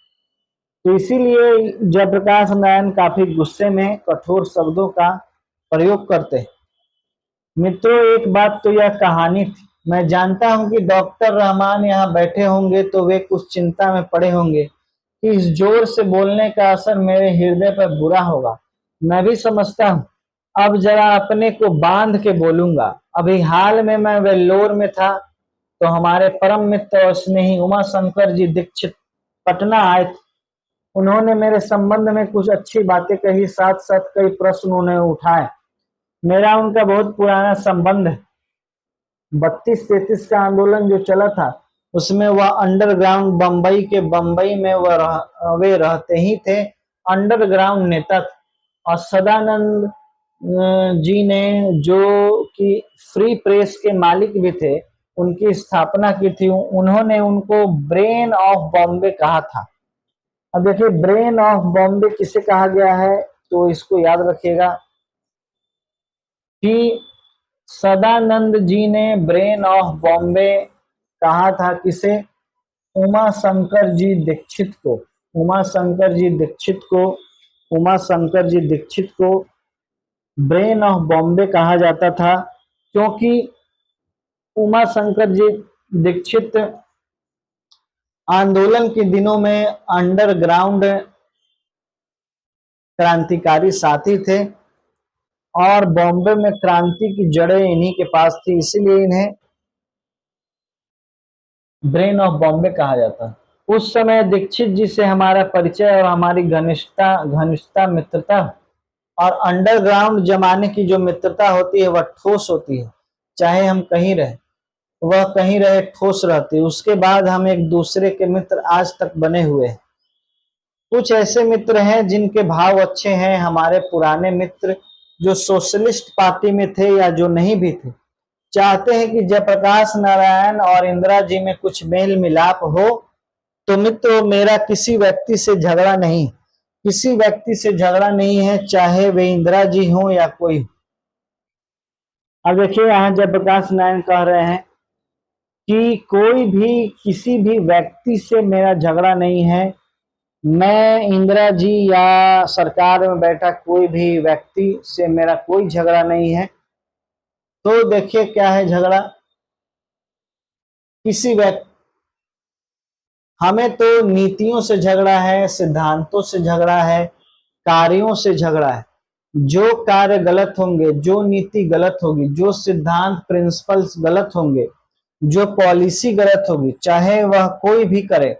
तो इसीलिए जयप्रकाश नारायण काफी गुस्से में कठोर शब्दों का प्रयोग करते हैं। मित्रों, एक बात तो यह कहानी थी। मैं जानता हूं कि डॉक्टर रहमान यहाँ बैठे होंगे तो वे कुछ चिंता में पड़े होंगे कि इस जोर से बोलने का असर मेरे हृदय पर बुरा होगा। मैं भी समझता हूँ। अब जरा अपने को बांध के बोलूंगा। अभी हाल में मैं वेल्लोर में था तो हमारे परम मित्र और स्नेही उमा शंकर जी दीक्षित पटना आए थे। उन्होंने मेरे संबंध में कुछ अच्छी बातें कही, साथ साथ कई प्रश्न उन्हें उठाए। मेरा उनका बहुत पुराना संबंध है। 32-33 का आंदोलन जो चला था उसमें वह अंडरग्राउंड बम्बई में वे रहते ही थे, अंडरग्राउंड नेता थे। और सदानंद जी ने, जो कि फ्री प्रेस के मालिक भी थे, उनकी स्थापना की थी। उन्होंने उनको ब्रेन ऑफ बॉम्बे कहा था। अब देखिए, ब्रेन ऑफ बॉम्बे किसे कहा गया है तो इसको याद रखिएगा कि सदानंद जी ने ब्रेन ऑफ बॉम्बे कहा था किसे? उमा शंकर जी दीक्षित को। उमा शंकर जी दीक्षित को ब्रेन ऑफ बॉम्बे कहा जाता था, क्योंकि उमा शंकर जी दीक्षित आंदोलन के दिनों में अंडरग्राउंड क्रांतिकारी साथी थे और बॉम्बे में क्रांति की जड़ें इन्हीं के पास थी, इसीलिए इन्हें ब्रेन ऑफ बॉम्बे कहा जाता है। उस समय दीक्षित जी से हमारा परिचय और हमारी घनिष्ठता मित्रता और अंडरग्राउंड जमाने की जो मित्रता होती है वह ठोस होती है। चाहे हम कहीं रहे, वह कहीं रहे, ठोस रहती है। उसके बाद हम एक दूसरे के मित्र आज तक बने हुए हैं। कुछ ऐसे मित्र हैं जिनके भाव अच्छे हैं, हमारे पुराने मित्र जो सोशलिस्ट पार्टी में थे या जो नहीं भी थे, चाहते हैं कि जयप्रकाश नारायण और इंदिरा जी में कुछ मेल मिलाप हो। तो मित्रों, मेरा किसी व्यक्ति से झगड़ा नहीं है, चाहे वे इंदिरा जी हो या कोई हो। अब देखिए, यहाँ जयप्रकाश नारायण कह रहे हैं कि कोई भी किसी भी व्यक्ति से मेरा झगड़ा नहीं है। मैं इंदिरा जी या सरकार में बैठा कोई भी व्यक्ति से मेरा कोई झगड़ा नहीं है। तो देखिए क्या है झगड़ा? किसी व्यक्ति, हमें तो नीतियों से झगड़ा है, सिद्धांतों से झगड़ा है, कार्यों से झगड़ा है। जो कार्य गलत होंगे, जो नीति गलत होगी, जो सिद्धांत प्रिंसिपल्स गलत होंगे, जो पॉलिसी गलत होगी, चाहे वह कोई भी करे,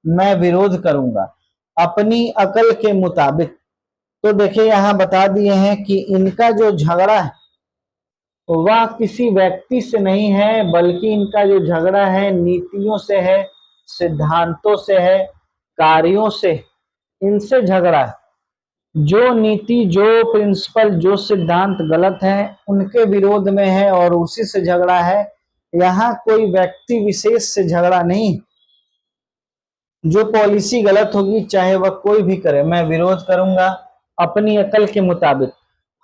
मैं विरोध करूंगा अपनी अकल के मुताबिक। तो देखिए, यहाँ बता दिए हैं कि इनका जो झगड़ा है वह किसी व्यक्ति से नहीं है, बल्कि इनका जो झगड़ा है नीतियों से है, सिद्धांतों से है, कार्यों से, इनसे झगड़ा है। जो नीति, जो प्रिंसिपल, जो सिद्धांत गलत है उनके विरोध में है और उसी से झगड़ा है। यहाँ कोई व्यक्ति विशेष से झगड़ा नहीं। जो पॉलिसी गलत होगी, चाहे वह कोई भी करे, मैं विरोध करूंगा अपनी अकल के मुताबिक।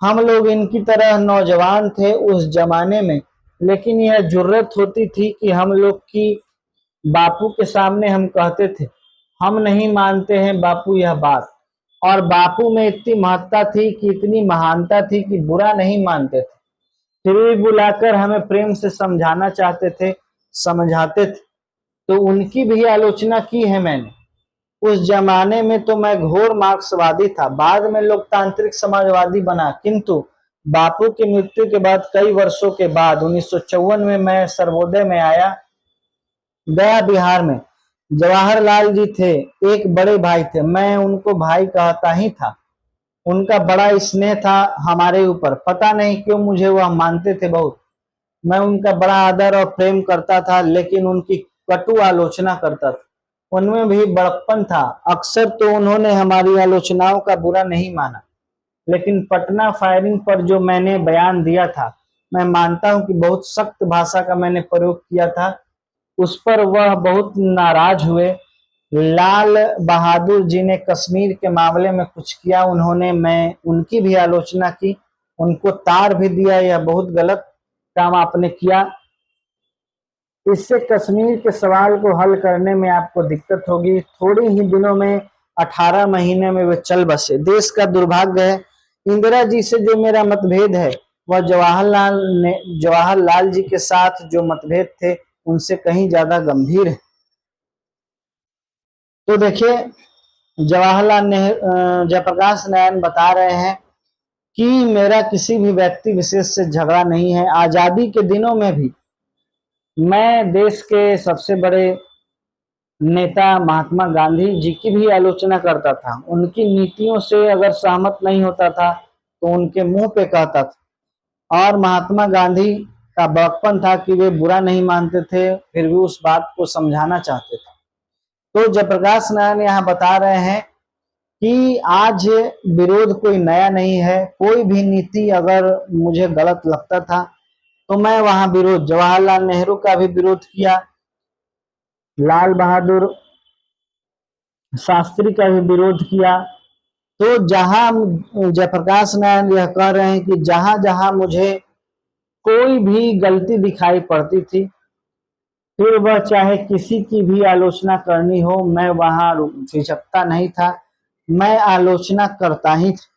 हम लोग इनकी तरह नौजवान थे उस जमाने में, लेकिन यह जुर्रत होती थी कि हम लोग की बापू के सामने हम कहते थे हम नहीं मानते हैं बापू यह बात। और बापू में इतनी महत्ता थी कि, इतनी महानता थी कि बुरा नहीं मानते थे, फिर भी बुलाकर हमें प्रेम से समझाना चाहते थे, समझाते थे। तो उनकी भी आलोचना की है मैंने। उस जमाने में तो मैं घोर मार्क्सवादी था, बाद में लोकतांत्रिक समाजवादी बना, किंतु बापू की मृत्यु के बाद कई वर्षों के बाद 1954 में मैं सर्वोदय में आया। गया बिहार में जवाहरलाल जी थे, एक बड़े भाई थे, मैं उनको भाई कहता ही था। उनका बड़ा स्नेह था हमारे ऊपर, पता नहीं क्यों मुझे वह मानते थे बहुत। मैं उनका बड़ा आदर और प्रेम करता था, लेकिन उनकी कटु आलोचना करता था। उनमें भी बड़प्पन था। अक्सर तो उन्होंने हमारी आलोचनाओं का बुरा नहीं माना, लेकिन पटना फायरिंग पर जो मैंने बयान दिया था, मैं मानता हूं कि बहुत सख्त भाषा का मैंने प्रयोग किया था, उस पर वह बहुत नाराज हुए। लाल बहादुर जी ने कश्मीर के मामले में कुछ किया, मैं उनकी भी आलोचना की, उनको तार भी दिया, यह बहुत गलत काम आपने किया। इससे कश्मीर के सवाल को हल करने में आपको दिक्कत होगी। थोड़े ही दिनों में 18 महीने में वे चल बसे। देश का दुर्भाग्य है, इंदिरा जी से जो मेरा मतभेद है वह जवाहरलाल जी के साथ जो मतभेद थे उनसे कहीं ज्यादा गंभीर है। तो देखिए, जवाहरलाल नेहरू, जयप्रकाश नारायण बता रहे हैं कि मेरा किसी भी व्यक्ति विशेष से झगड़ा नहीं है। आजादी के दिनों में भी मैं देश के सबसे बड़े नेता महात्मा गांधी जी की भी आलोचना करता था। उनकी नीतियों से अगर सहमत नहीं होता था तो उनके मुंह पे कहता था। और महात्मा गांधी का बड़प्पन था कि वे बुरा नहीं मानते थे, फिर भी उस बात को समझाना चाहते थे। तो जयप्रकाश नारायण यहाँ बता रहे हैं कि आज विरोध कोई नया नहीं है। कोई भी नीति अगर मुझे गलत लगता था तो मैं वहां विरोध, जवाहरलाल नेहरू का भी विरोध किया, लाल बहादुर शास्त्री का भी विरोध किया। तो जहां जयप्रकाश नारायण यह कह रहे हैं कि जहां जहां मुझे कोई भी गलती दिखाई पड़ती थी, फिर वह चाहे किसी की भी आलोचना करनी हो, मैं वहां झिझकता नहीं था, मैं आलोचना करता ही था।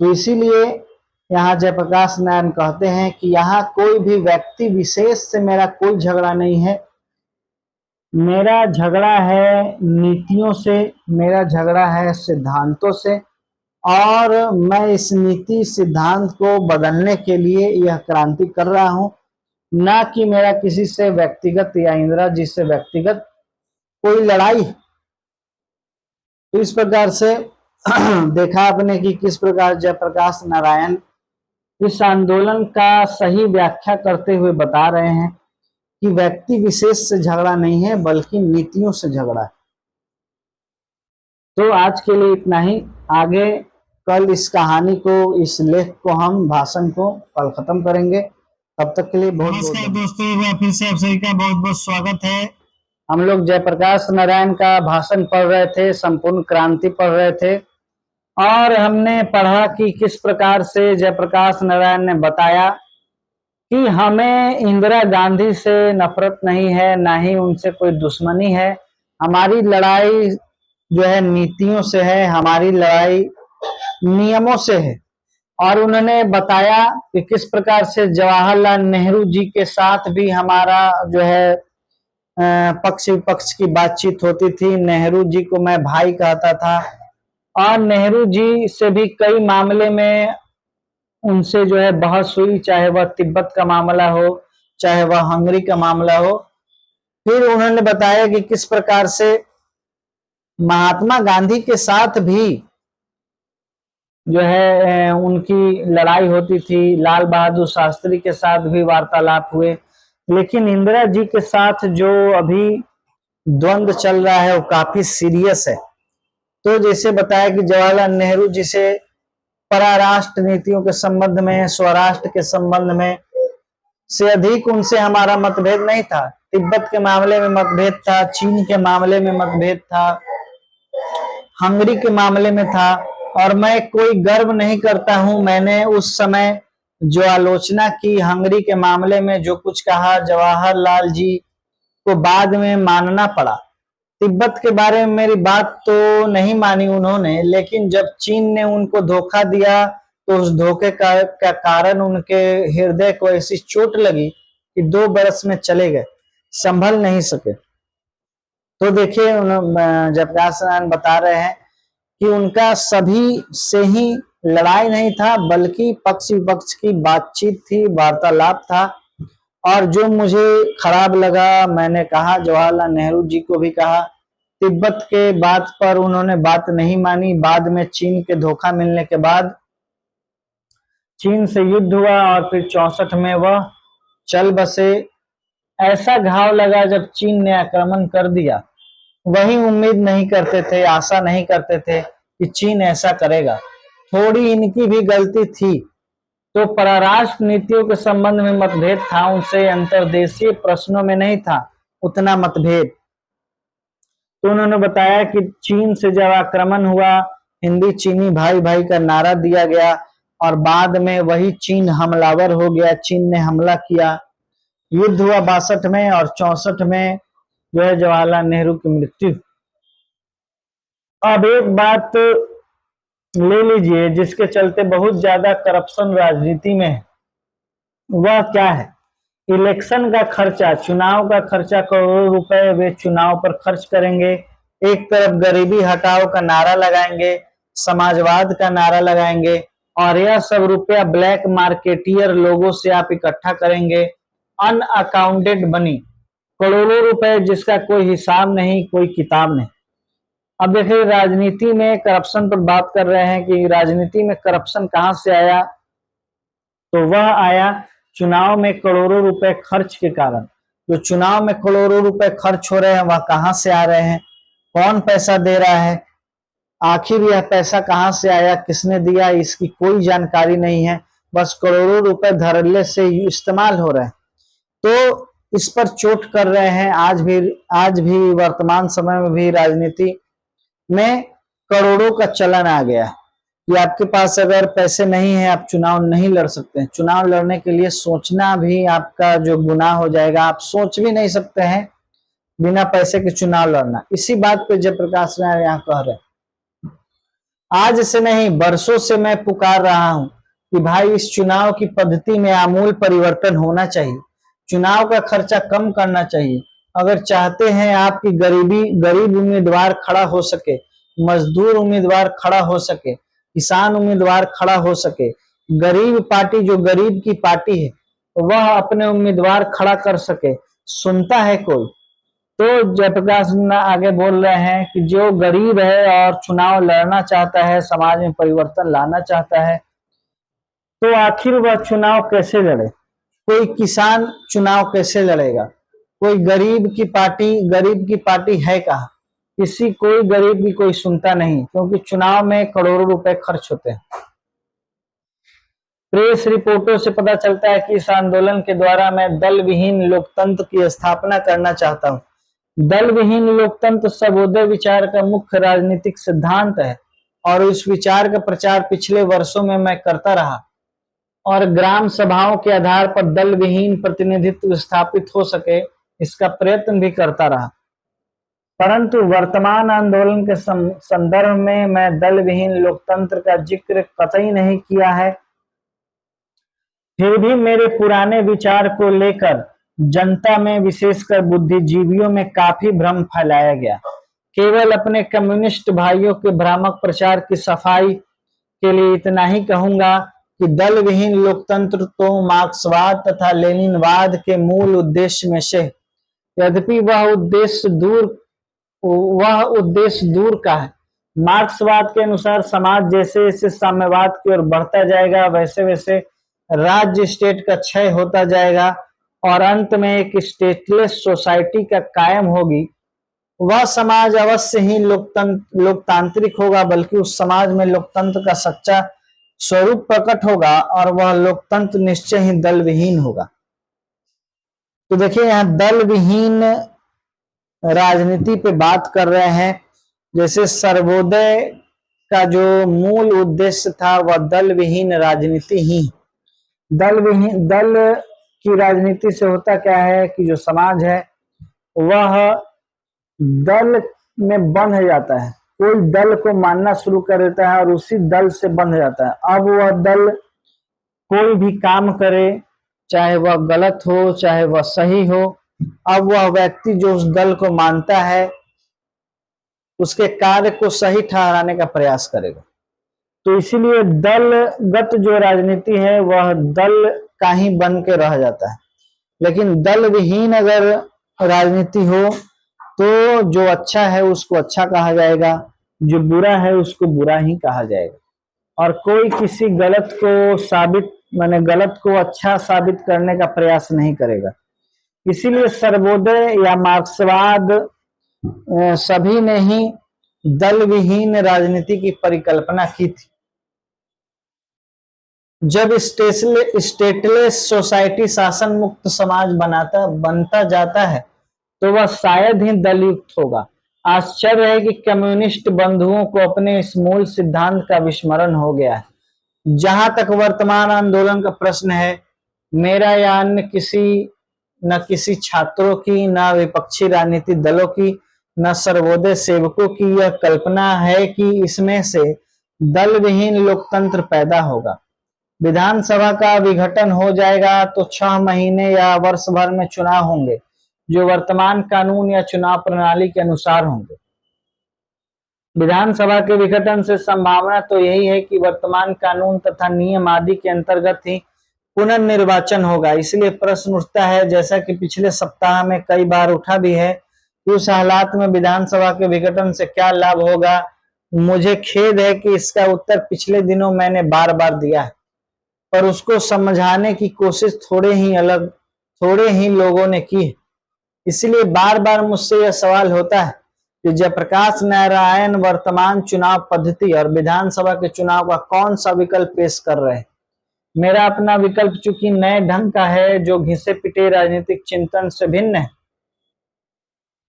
तो इसीलिए यहाँ जयप्रकाश नारायण कहते हैं कि यहाँ कोई भी व्यक्ति विशेष से मेरा कोई झगड़ा नहीं है, मेरा झगड़ा है नीतियों से, मेरा झगड़ा है सिद्धांतों से, और मैं इस नीति सिद्धांत को बदलने के लिए यह क्रांति कर रहा हूं, ना कि मेरा किसी से व्यक्तिगत या इंदिरा जी से व्यक्तिगत कोई लड़ाई। तो इस प्रकार से देखा आपने कि किस प्रकार जयप्रकाश नारायण इस आंदोलन का सही व्याख्या करते हुए बता रहे हैं कि व्यक्ति विशेष से झगड़ा नहीं है बल्कि नीतियों से झगड़ा है। तो आज के लिए इतना ही। आगे कल इस कहानी को, इस लेख को, हम भाषण को कल खत्म करेंगे। तब तक के लिए बहुत नमस्कार दोस्तों, एक बार फिर से आप सभी का बहुत बहुत स्वागत है। हम लोग जयप्रकाश नारायण का भाषण पढ़ रहे थे, संपूर्ण क्रांति पढ़ रहे थे, और हमने पढ़ा कि किस प्रकार से जयप्रकाश नारायण ने बताया कि हमें इंदिरा गांधी से नफरत नहीं है, ना ही उनसे कोई दुश्मनी है। हमारी लड़ाई जो है नीतियों से है, हमारी लड़ाई नियमों से है। और उन्होंने बताया कि किस प्रकार से जवाहरलाल नेहरू जी के साथ भी हमारा जो है पक्ष विपक्ष की बातचीत होती थी। नेहरू जी को मैं भाई कहता था, और नेहरू जी से भी कई मामले में उनसे जो है बहस हुई, चाहे वह तिब्बत का मामला हो, चाहे वह हंगरी का मामला हो। फिर उन्होंने बताया कि किस प्रकार से महात्मा गांधी के साथ भी जो है उनकी लड़ाई होती थी, लाल बहादुर शास्त्री के साथ भी वार्तालाप हुए, लेकिन इंदिरा जी के साथ जो अभी द्वंद्व चल रहा है वो काफी सीरियस है। तो जैसे बताया कि जवाहरलाल नेहरू जी से पराराष्ट्र नीतियों के संबंध में, स्वराष्ट्र के संबंध में से अधिक उनसे हमारा मतभेद नहीं था। तिब्बत के मामले में मतभेद था, चीन के मामले में मतभेद था, हंगरी के मामले में था। और मैं कोई गर्व नहीं करता हूं, मैंने उस समय जो आलोचना की हंगरी के मामले में, जो कुछ कहा, जवाहरलाल जी को बाद में मानना पड़ा। तिब्बत के बारे में मेरी बात तो नहीं मानी उन्होंने, लेकिन जब चीन ने उनको धोखा दिया तो उस धोखे का कारण उनके हृदय को ऐसी चोट लगी कि 2 बरस में चले गए, संभल नहीं सके। तो देखिए, जयप्रकाश नारायण बता रहे हैं कि उनका सभी से ही लड़ाई नहीं था, बल्कि पक्ष विपक्ष की बातचीत थी, वार्तालाप था। और जो मुझे खराब लगा, मैंने कहा, जवाहरलाल नेहरू जी को भी कहा, तिब्बत के बात पर उन्होंने बात नहीं मानी। बाद में चीन के धोखा मिलने के बाद चीन से युद्ध हुआ और फिर 64 में वह चल बसे। ऐसा घाव लगा जब चीन ने आक्रमण कर दिया। वही उम्मीद नहीं करते थे, आशा नहीं करते थे कि चीन ऐसा करेगा। थोड़ी इनकी भी गलती थी। तो परराष्ट्र नीतियों के संबंध में मतभेद था, उनसे अंतर्देशीय प्रश्नों में नहीं था उतना मतभेद। तो उन्होंने बताया कि चीन से जब आक्रमण हुआ, हिंदी चीनी भाई भाई का नारा दिया गया और बाद में वही चीन हमलावर हो गया, चीन ने हमला किया। युद्ध हुआ 62 में और 64 में जो है जवाहरलाल नेहरू की मृत्यु। अब एक बात ले लीजिए जिसके चलते बहुत ज्यादा करप्शन राजनीति में है, वह क्या है? इलेक्शन का खर्चा, चुनाव का खर्चा, करोड़ों रुपए वे चुनाव पर खर्च करेंगे। एक तरफ गरीबी हटाओ का नारा लगाएंगे, समाजवाद का नारा लगाएंगे और यह सब रुपया ब्लैक मार्केटियर लोगों से आप इकट्ठा करेंगे। अनअकाउंटेड मनी, करोड़ों रुपए जिसका कोई हिसाब नहीं, कोई किताब नहीं। अब देखिए राजनीति में करप्शन पर बात कर रहे हैं कि राजनीति में करप्शन कहां से आया, तो वह आया चुनाव में करोड़ों रुपए खर्च के कारण। जो चुनाव में करोड़ों रुपए खर्च हो रहे हैं वह कहां से आ रहे हैं, कौन पैसा दे रहा है, आखिर यह पैसा कहां से आया, किसने दिया, इसकी कोई जानकारी नहीं है। बस करोड़ों रुपए धड़ल्ले से इस्तेमाल हो रहे हैं। तो इस पर चोट कर रहे हैं आज भी वर्तमान समय में भी राजनीति में करोड़ों का चलन आ गया है कि आपके पास अगर पैसे नहीं है आप चुनाव नहीं लड़ सकते हैं। चुनाव लड़ने के लिए सोचना भी आपका जो गुनाह हो जाएगा, आप सोच भी नहीं सकते हैं बिना पैसे के चुनाव लड़ना। इसी बात पे जयप्रकाश नारायण यहाँ कह रहे हैं, आज से नहीं बरसों से मैं पुकार रहा हूं कि भाई इस चुनाव की पद्धति में आमूल परिवर्तन होना चाहिए, चुनाव का खर्चा कम करना चाहिए। अगर चाहते हैं आपकी गरीब उम्मीदवार खड़ा हो सके, मजदूर उम्मीदवार खड़ा हो सके, किसान उम्मीदवार खड़ा हो सके, गरीब पार्टी जो गरीब की पार्टी है वह अपने उम्मीदवार खड़ा कर सके, सुनता है कोई? तो जयप्रकाश आगे बोल रहे हैं कि जो गरीब है और चुनाव लड़ना चाहता है, समाज में परिवर्तन लाना चाहता है, तो आखिर वह चुनाव कैसे लड़े? कोई किसान चुनाव कैसे लड़ेगा? कोई गरीब की पार्टी है कहाँ? कोई गरीब की कोई सुनता नहीं, क्योंकि चुनाव में करोड़ों रुपए खर्च होते हैं। प्रेस रिपोर्टों से पता चलता है कि इस आंदोलन के द्वारा मैं दल विहीन लोकतंत्र की स्थापना करना चाहता हूं। दल विहीन लोकतंत्र सर्वोदय विचार का मुख्य राजनीतिक सिद्धांत है और इस विचार का प्रचार पिछले वर्षों में मैं करता रहा और ग्राम सभाओं के आधार पर दल विहीन प्रतिनिधित्व स्थापित हो सके इसका प्रयत्न भी करता रहा। परंतु वर्तमान आंदोलन के संदर्भ में मैं दल विहीन लोकतंत्र का जिक्र कतई नहीं किया है। फिर भी मेरे पुराने विचार को लेकर जनता में, विशेषकर बुद्धिजीवियों में काफी भ्रम फैलाया गया। केवल अपने कम्युनिस्ट भाइयों के भ्रामक प्रचार की सफाई के लिए इतना ही कहूंगा कि दल विहीन लोकतंत्र तो मार्क्सवाद तथा लेनिनवाद के मूल उद्देश्य में से, यद्यपि वह उद्देश्य दूर का है। मार्क्सवाद के अनुसार समाज जैसे जैसे साम्यवाद की ओर बढ़ता जाएगा वैसे वैसे राज्य स्टेट का क्षय होता जाएगा और अंत में एक स्टेटलेस सोसाइटी का कायम होगी। वह समाज अवश्य ही लोकतांत्रिक होगा, बल्कि उस समाज में लोकतंत्र का सच्चा स्वरूप प्रकट होगा और वह लोकतंत्र निश्चय ही दल विहीन होगा। तो देखिए यहाँ दल विहीन राजनीति पे बात कर रहे हैं। जैसे सर्वोदय का जो मूल उद्देश्य था वह दल विहीन राजनीति ही। दल की राजनीति से होता क्या है कि जो समाज है वह दल में बंध जाता है, कोई दल को मानना शुरू कर देता है और उसी दल से बंध जाता है। अब वह दल कोई भी काम करे, चाहे वह गलत हो चाहे वह सही हो, अब वह व्यक्ति जो उस दल को मानता है उसके कार्य को सही ठहराने का प्रयास करेगा। तो इसीलिए दलगत जो राजनीति है वह दल का ही बन के रह जाता है। लेकिन दल विहीन अगर राजनीति हो तो जो अच्छा है उसको अच्छा कहा जाएगा, जो बुरा है उसको बुरा ही कहा जाएगा और कोई किसी गलत को अच्छा साबित करने का प्रयास नहीं करेगा। इसीलिए सर्वोदय या मार्क्सवाद सभी ने ही दल विहीन राजनीति की परिकल्पना की थी। जब स्टेटलेस सोसाइटी शासन मुक्त समाज बनता जाता है तो वह शायद ही दलयुक्त होगा। आश्चर्य है कि कम्युनिस्ट बंधुओं को अपने इस मूल सिद्धांत का विस्मरण हो गया है। जहां तक वर्तमान आंदोलन का प्रश्न है, मेरा या अन्य न किसी छात्रों की, न विपक्षी राजनीतिक दलों की, न सर्वोदय सेवकों की यह कल्पना है कि इसमें से दल विहीन लोकतंत्र पैदा होगा। विधानसभा का विघटन हो जाएगा तो 6 महीने या वर्ष भर में चुनाव होंगे जो वर्तमान कानून या चुनाव प्रणाली के अनुसार होंगे। विधानसभा के विघटन से संभावना तो यही है कि वर्तमान कानून तथा नियम आदि के अंतर्गत ही पुनर्निर्वाचन होगा। इसलिए प्रश्न उठता है, जैसा कि पिछले सप्ताह में कई बार उठा भी है, कि उस हालात में विधानसभा के विघटन से क्या लाभ होगा। मुझे खेद है कि इसका उत्तर पिछले दिनों मैंने बार बार दिया है, पर उसको समझाने की कोशिश थोड़े ही लोगों ने की है। इसलिए बार बार मुझसे यह सवाल होता है कि जयप्रकाश नारायण वर्तमान चुनाव पद्धति और विधानसभा के चुनाव का कौन सा विकल्प पेश कर रहे हैं। मेरा अपना विकल्प चूंकि नए ढंग का है, जो घिसे पिटे राजनीतिक चिंतन से भिन्न है,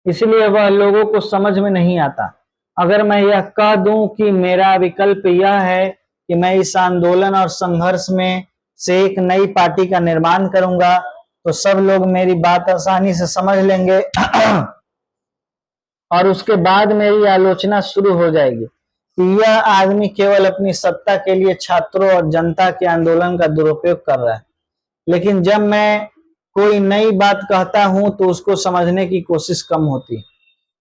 इसलिए वह लोगों को समझ में नहीं आता। अगर मैं यह कह दूं कि मेरा विकल्प यह है कि मैं इस आंदोलन और संघर्ष में से एक नई पार्टी का निर्माण करूंगा, तो सब लोग मेरी बात आसानी से समझ लेंगे और उसके बाद मेरी आलोचना शुरू हो जाएगी कि यह आदमी केवल अपनी सत्ता के लिए छात्रों और जनता के आंदोलन का दुरुपयोग कर रहा है। लेकिन जब मैं कोई नई बात कहता हूं तो उसको समझने की कोशिश कम होती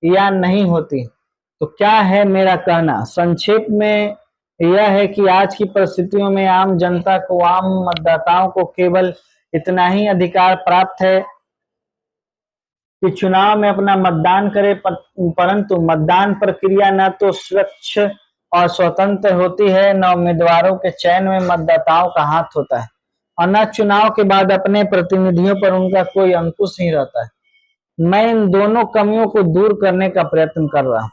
या नहीं होती। तो क्या है मेरा कहना? संक्षेप में यह है कि आज की परिस्थितियों में आम जनता को, आम मतदाताओं को केवल इतना ही अधिकार प्राप्त है कि चुनाव में अपना मतदान करे, परंतु मतदान प्रक्रिया न तो स्वच्छ और स्वतंत्र होती है, न उम्मीदवारों के चयन में मतदाताओं का हाथ होता है, और न चुनाव के बाद अपने प्रतिनिधियों पर उनका कोई अंकुश ही रहता है। मैं इन दोनों कमियों को दूर करने का प्रयत्न कर रहा हूं।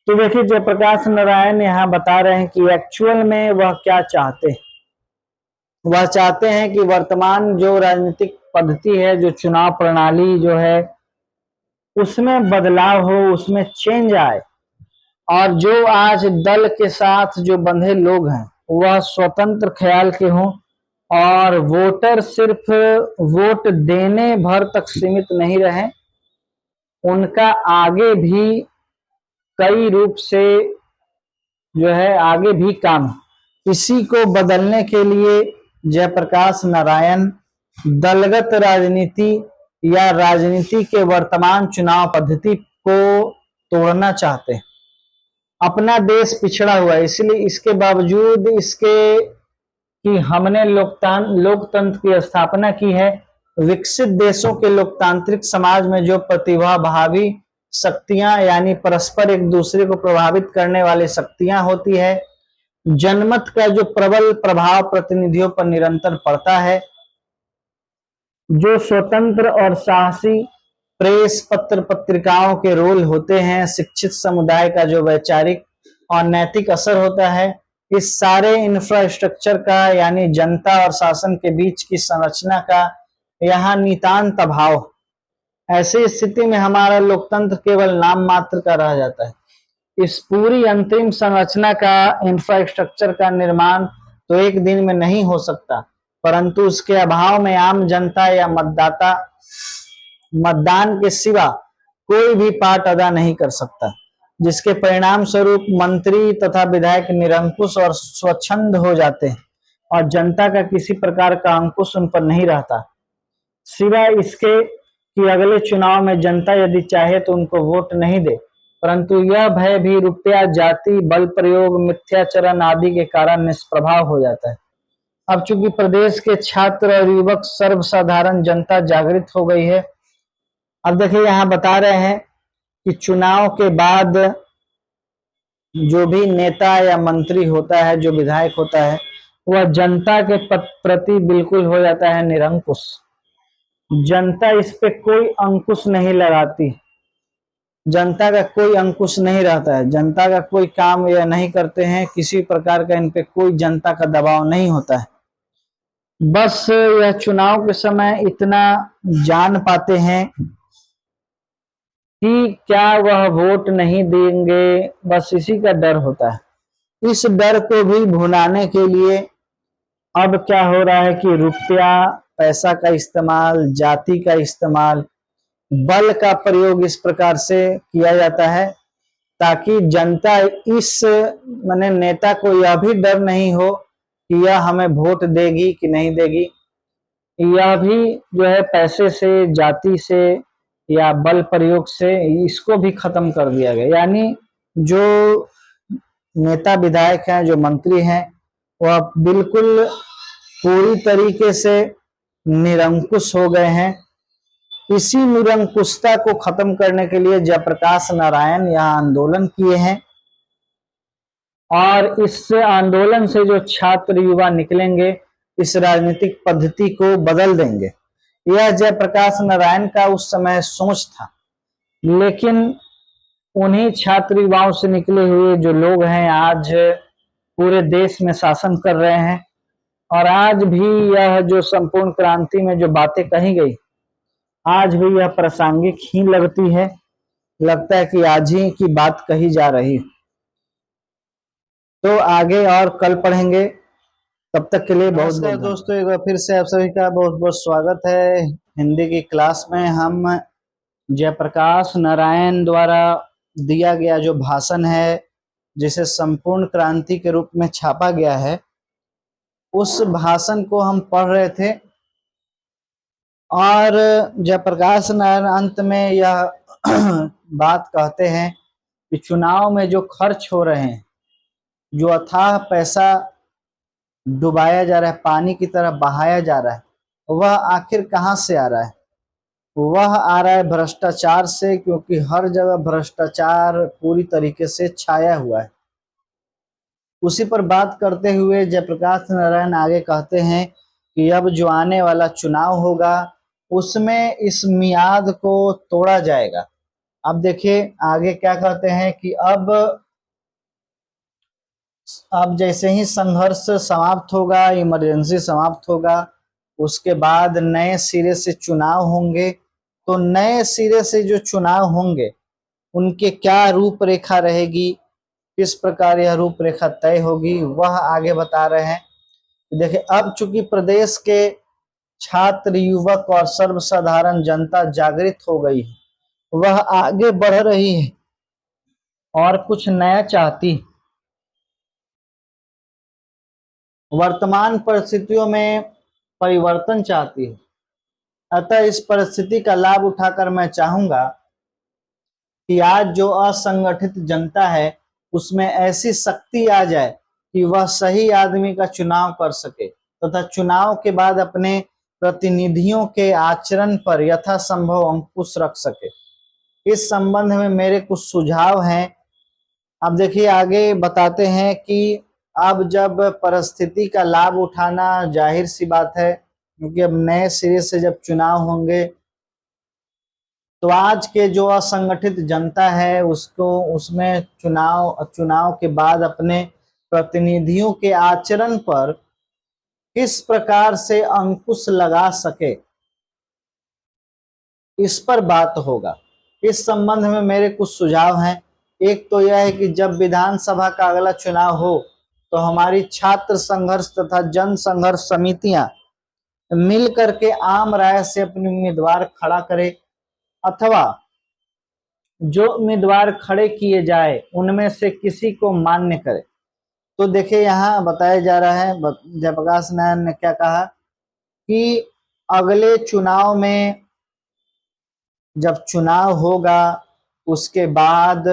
तो देखिए, जयप्रकाश नारायण यहाँ बता रहे हैं कि एक्चुअल में वह क्या चाहते हैं। वह चाहते हैं कि वर्तमान जो राजनीतिक पद्धति है, जो चुनाव प्रणाली जो है, उसमें बदलाव हो, उसमें चेंज आए, और जो आज दल के साथ जो बंधे लोग हैं वह स्वतंत्र ख्याल के हों, और वोटर सिर्फ वोट देने भर तक सीमित नहीं रहे, उनका आगे भी कई रूप से जो है आगे भी काम। इसी को बदलने के लिए जयप्रकाश नारायण दलगत राजनीति या राजनीति के वर्तमान चुनाव पद्धति को तोड़ना चाहते हैं। अपना देश पिछड़ा हुआ है, इसलिए इसके बावजूद इसके कि हमने लोकतंत्र की स्थापना की है, विकसित देशों के लोकतांत्रिक समाज में जो प्रतिभाभावी शक्तियां, यानी परस्पर एक दूसरे को प्रभावित करने वाली शक्तियां होती है, जनमत का जो प्रबल प्रभाव प्रतिनिधियों पर निरंतर पड़ता है, जो स्वतंत्र और साहसी प्रेस, पत्र पत्रिकाओं के रोल होते हैं, शिक्षित समुदाय का जो वैचारिक और नैतिक असर होता है, इस सारे इंफ्रास्ट्रक्चर का, यानी जनता और शासन के बीच की संरचना का यहाँ नितांत अभाव। ऐसी स्थिति में हमारा लोकतंत्र केवल नाम मात्र का रह जाता है। इस पूरी अंतरिम संरचना का, इंफ्रास्ट्रक्चर का निर्माण तो एक दिन में नहीं हो सकता, परंतु उसके अभाव में आम जनता या मतदाता मतदान के सिवा कोई भी पार्ट अदा नहीं कर सकता, जिसके परिणाम स्वरूप मंत्री तथा विधायक निरंकुश और स्वच्छंद हो जाते हैं और जनता का किसी प्रकार का अंकुश उन पर नहीं रहता, सिवाय इसके कि अगले चुनाव में जनता यदि चाहे तो उनको वोट नहीं दे, परंतु यह भय भी रुपया, जाति, बल प्रयोग, मिथ्याचरण आदि के कारण निष्प्रभाव हो जाता है। अब चूंकि प्रदेश के छात्र और युवक, सर्वसाधारण जनता जागृत हो गई है। अब देखिए, यहाँ बता रहे हैं कि चुनाव के बाद जो भी नेता या मंत्री होता है, जो विधायक होता है, वह जनता के प्रति बिल्कुल हो जाता है निरंकुश। जनता इस पे कोई अंकुश नहीं लगाती। जनता का कोई अंकुश नहीं रहता है, जनता का कोई काम यह नहीं करते हैं, किसी प्रकार का इन पे कोई जनता का दबाव नहीं होता है। बस यह चुनाव के समय इतना जान पाते हैं कि क्या वह वोट नहीं देंगे, बस इसी का डर होता है। इस डर को भी भुनाने के लिए अब क्या हो रहा है कि रुपया, पैसा का इस्तेमाल, जाति का इस्तेमाल, बल का प्रयोग इस प्रकार से किया जाता है ताकि जनता इस माने नेता को यह भी डर नहीं हो कि यह हमें वोट देगी कि नहीं देगी। यह भी जो है पैसे से, जाति से या बल प्रयोग से इसको भी खत्म कर दिया गया। यानी जो नेता विधायक हैं, जो मंत्री हैं, वह बिल्कुल पूरी तरीके से निरंकुश हो गए हैं। इसी निरंकुशता को खत्म करने के लिए जयप्रकाश नारायण यहाँ आंदोलन किए हैं और इस आंदोलन से जो छात्र युवा निकलेंगे इस राजनीतिक पद्धति को बदल देंगे। यह जयप्रकाश नारायण का उस समय सोच था, लेकिन उन्हीं छात्र युवाओं से निकले हुए जो लोग हैं आज पूरे देश में शासन कर रहे हैं। और आज भी यह जो संपूर्ण क्रांति में जो बातें कही गई, आज भी यह प्रासंगिक ही लगती है। लगता है कि आज ही की बात कही जा रही। तो आगे और कल पढ़ेंगे, तब तक के लिए बहुत बहुत दोस्तों, एक बार फिर से आप सभी का बहुत बहुत स्वागत है। हिंदी की क्लास में हम जयप्रकाश नारायण द्वारा दिया गया जो भाषण है, जिसे संपूर्ण क्रांति के रूप में छापा गया है, उस भाषण को हम पढ़ रहे थे। और जयप्रकाश नारायण अंत में यह बात कहते हैं कि चुनाव में जो खर्च हो रहे हैं, जो अथाह पैसा डुबाया जा रहा है, पानी की तरह बहाया जा रहा है, वह आखिर कहाँ से आ रहा है? वह आ रहा है भ्रष्टाचार से, क्योंकि हर जगह भ्रष्टाचार पूरी तरीके से छाया हुआ है। उसी पर बात करते हुए जयप्रकाश नारायण आगे कहते हैं कि अब जो आने वाला चुनाव होगा उसमें इस मियाद को तोड़ा जाएगा। अब देखिए आगे क्या कहते हैं कि अब जैसे ही संघर्ष समाप्त होगा, इमरजेंसी समाप्त होगा, उसके बाद नए सिरे से चुनाव होंगे। तो नए सिरे से जो चुनाव होंगे उनके क्या रूपरेखा रहेगी, किस प्रकार यह रूपरेखा तय होगी, वह आगे बता रहे हैं। देखिए अब चूंकि प्रदेश के छात्र, युवक और सर्वसाधारण जनता जागृत हो गई है, वह आगे बढ़ रही है और कुछ नया चाहती है। वर्तमान परिस्थितियों में परिवर्तन चाहती है। अतः इस परिस्थिति का लाभ उठाकर मैं चाहूंगा कि आज जो असंगठित जनता है उसमें ऐसी शक्ति आ जाए कि वह सही आदमी का चुनाव कर सके तथा चुनाव के बाद अपने प्रतिनिधियों के आचरण पर यथासंभव अंकुश रख सके। इस संबंध में मेरे कुछ सुझाव हैं। अब देखिए आगे बताते हैं कि अब जब परिस्थिति का लाभ उठाना जाहिर सी बात है, क्योंकि अब नए सिरे से जब चुनाव होंगे तो आज के जो असंगठित जनता है उसको उसमें चुनाव के बाद अपने प्रतिनिधियों के आचरण पर किस प्रकार से अंकुश लगा सके, इस पर बात होगा। इस संबंध में मेरे कुछ सुझाव हैं। एक तो यह है कि जब विधानसभा का अगला चुनाव हो तो हमारी छात्र संघर्ष तथा जन संघर्ष समितियां मिल करके आम राय से अपने उम्मीदवार खड़ा करे, अथवा जो उम्मीदवार खड़े किए जाए उनमें से किसी को मान्य करे। तो देखिए यहाँ बताया जा रहा है, जयप्रकाश नारायण ने क्या कहा कि अगले चुनाव में जब चुनाव होगा उसके बाद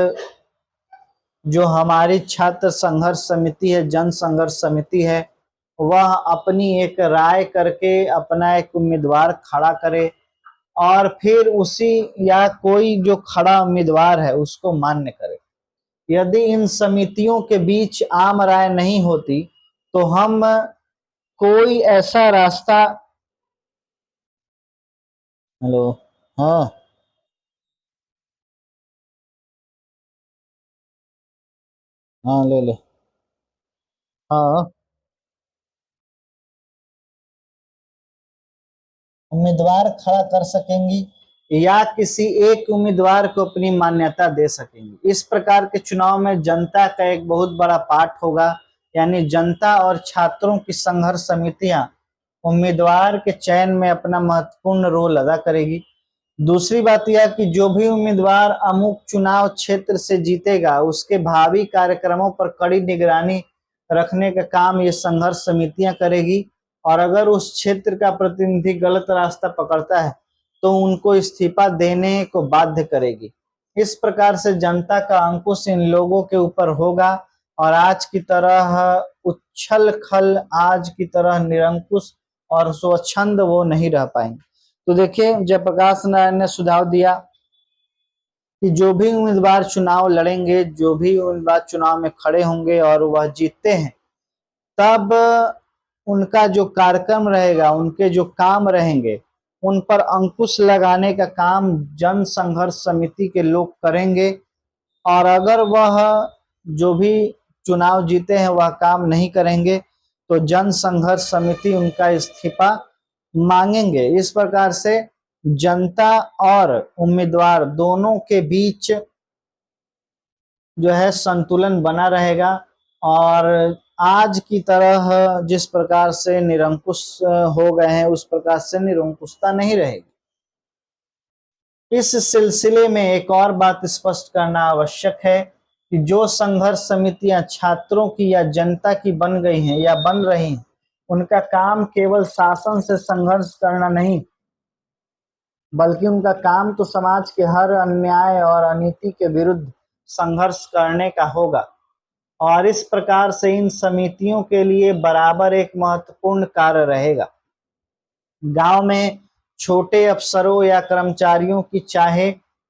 जो हमारी छात्र संघर्ष समिति है, जन संघर्ष समिति है, वह अपनी एक राय करके अपना एक उम्मीदवार खड़ा करे और फिर उसी या कोई जो खड़ा उम्मीदवार है उसको मान्य करे। यदि इन समितियों के बीच आम राय नहीं होती तो हम कोई ऐसा रास्ता, हेलो, हाँ हाँ ले ले। हाँ, उम्मीदवार खड़ा कर सकेंगी या किसी एक उम्मीदवार को अपनी मान्यता दे सकेंगी। इस प्रकार के चुनाव में जनता का एक बहुत बड़ा पार्ट होगा, यानी जनता और छात्रों की संघर्ष समितियां उम्मीदवार के चयन में अपना महत्वपूर्ण रोल अदा करेगी। दूसरी बात यह कि जो भी उम्मीदवार अमुक चुनाव क्षेत्र से जीतेगा उसके भावी कार्यक्रमों पर कड़ी निगरानी रखने का काम ये संघर्ष समितियां करेगी, और अगर उस क्षेत्र का प्रतिनिधि गलत रास्ता पकड़ता है तो उनको इस्तीफा देने को बाध्य करेगी। इस प्रकार से जनता का अंकुश इन लोगों के ऊपर होगा और आज की तरह उच्छल खल, आज की तरह निरंकुश और स्वच्छंद वो नहीं रह पाएंगे। तो देखिए, जयप्रकाश नारायण ने सुझाव दिया कि जो भी उम्मीदवार चुनाव लड़ेंगे, जो भी उम्मीदवार चुनाव में खड़े होंगे और वह जीतते हैं, तब उनका जो कार्यक्रम रहेगा, उनके जो काम रहेंगे, उन पर अंकुश लगाने का काम जन संघर्ष समिति के लोग करेंगे। और अगर वह जो भी चुनाव जीते हैं वह काम नहीं करेंगे तो जन संघर्ष समिति उनका इस्तीफा मांगेंगे। इस प्रकार से जनता और उम्मीदवार दोनों के बीच जो है संतुलन बना रहेगा और आज की तरह जिस प्रकार से निरंकुश हो गए हैं उस प्रकार से निरंकुशता नहीं रहेगी। इस सिलसिले में एक और बात स्पष्ट करना आवश्यक है कि जो संघर्ष समितियां छात्रों की या जनता की बन गई हैं या बन रही हैं, उनका काम केवल शासन से संघर्ष करना नहीं, बल्कि उनका काम तो समाज के हर अन्याय और अनीति के विरुद्ध संघर्ष करने का होगा। और इस प्रकार से इन समितियों के लिए बराबर एक महत्वपूर्ण कार्य रहेगा। गांव में छोटे अफसरों या कर्मचारियों की, चाहे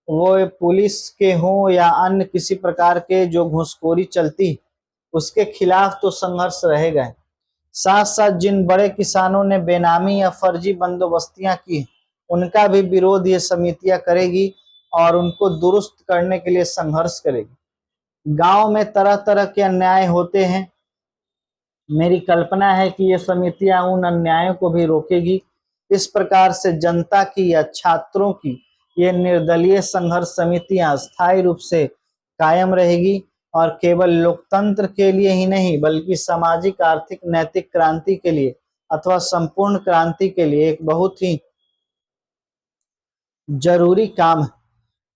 वो पुलिस के हों या अन्य किसी प्रकार के जो घूसखोरी चलती, उसके खिलाफ तो संघर्ष रहेगा। साथ साथ जिन बड़े किसानों ने बेनामी या फर्जी बंदोबस्तियां की, उनका भी विरोध ये समितियां करेगी और उनको दुरुस्त करने के लिए संघर्ष करेगी। गांव में तरह तरह के अन्याय होते हैं, मेरी कल्पना है कि ये समितियां उन अन्यायों को भी रोकेगी। इस प्रकार से जनता की या छात्रों की ये निर्दलीय संघर्ष समितियां स्थायी रूप से कायम रहेगी और केवल लोकतंत्र के लिए ही नहीं बल्कि सामाजिक, आर्थिक, नैतिक क्रांति के लिए अथवा संपूर्ण क्रांति के लिए एक बहुत ही जरूरी काम है।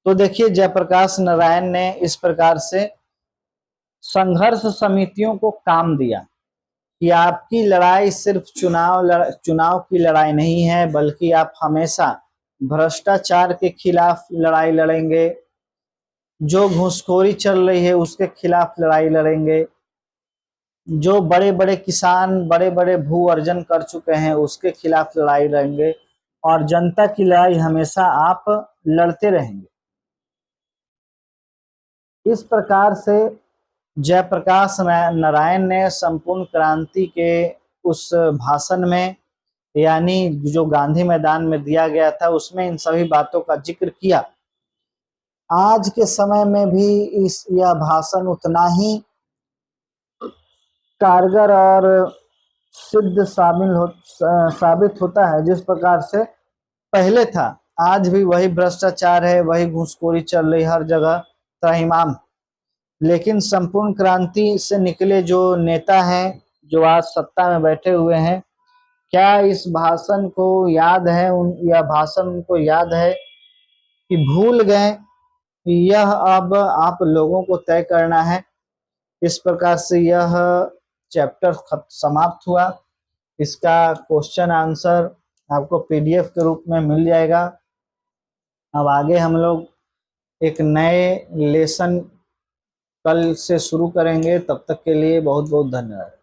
तो देखिए, जयप्रकाश नारायण ने इस प्रकार से संघर्ष समितियों को काम दिया कि आपकी लड़ाई सिर्फ चुनाव की लड़ाई नहीं है, बल्कि आप हमेशा भ्रष्टाचार के खिलाफ लड़ाई लड़ेंगे, जो घूसखोरी चल रही है उसके खिलाफ लड़ाई लड़ेंगे, जो बड़े बड़े किसान बड़े बड़े भू अर्जन कर चुके हैं उसके खिलाफ लड़ाई लड़ेंगे और जनता की लड़ाई हमेशा आप लड़ते रहेंगे। इस प्रकार से जयप्रकाश नारायण ने संपूर्ण क्रांति के उस भाषण में, यानी जो गांधी मैदान में दिया गया था, उसमें इन सभी बातों का जिक्र किया। आज के समय में भी यह भाषण उतना ही कारगर और सिद्ध साबित होता है जिस प्रकार से पहले था। आज भी वही भ्रष्टाचार है, वही घूसखोरी चल रही हर जगह त्राहिमाम। लेकिन संपूर्ण क्रांति से निकले जो नेता हैं, जो आज सत्ता में बैठे हुए हैं, क्या इस भाषण को याद है, यह भाषण उनको याद है कि भूल गए? यह अब आप लोगों को तय करना है। इस प्रकार से यह चैप्टर समाप्त हुआ। इसका क्वेश्चन आंसर आपको पीडीएफ के रूप में मिल जाएगा। अब आगे हम लोग एक नए लेसन कल से शुरू करेंगे। तब तक के लिए बहुत बहुत धन्यवाद।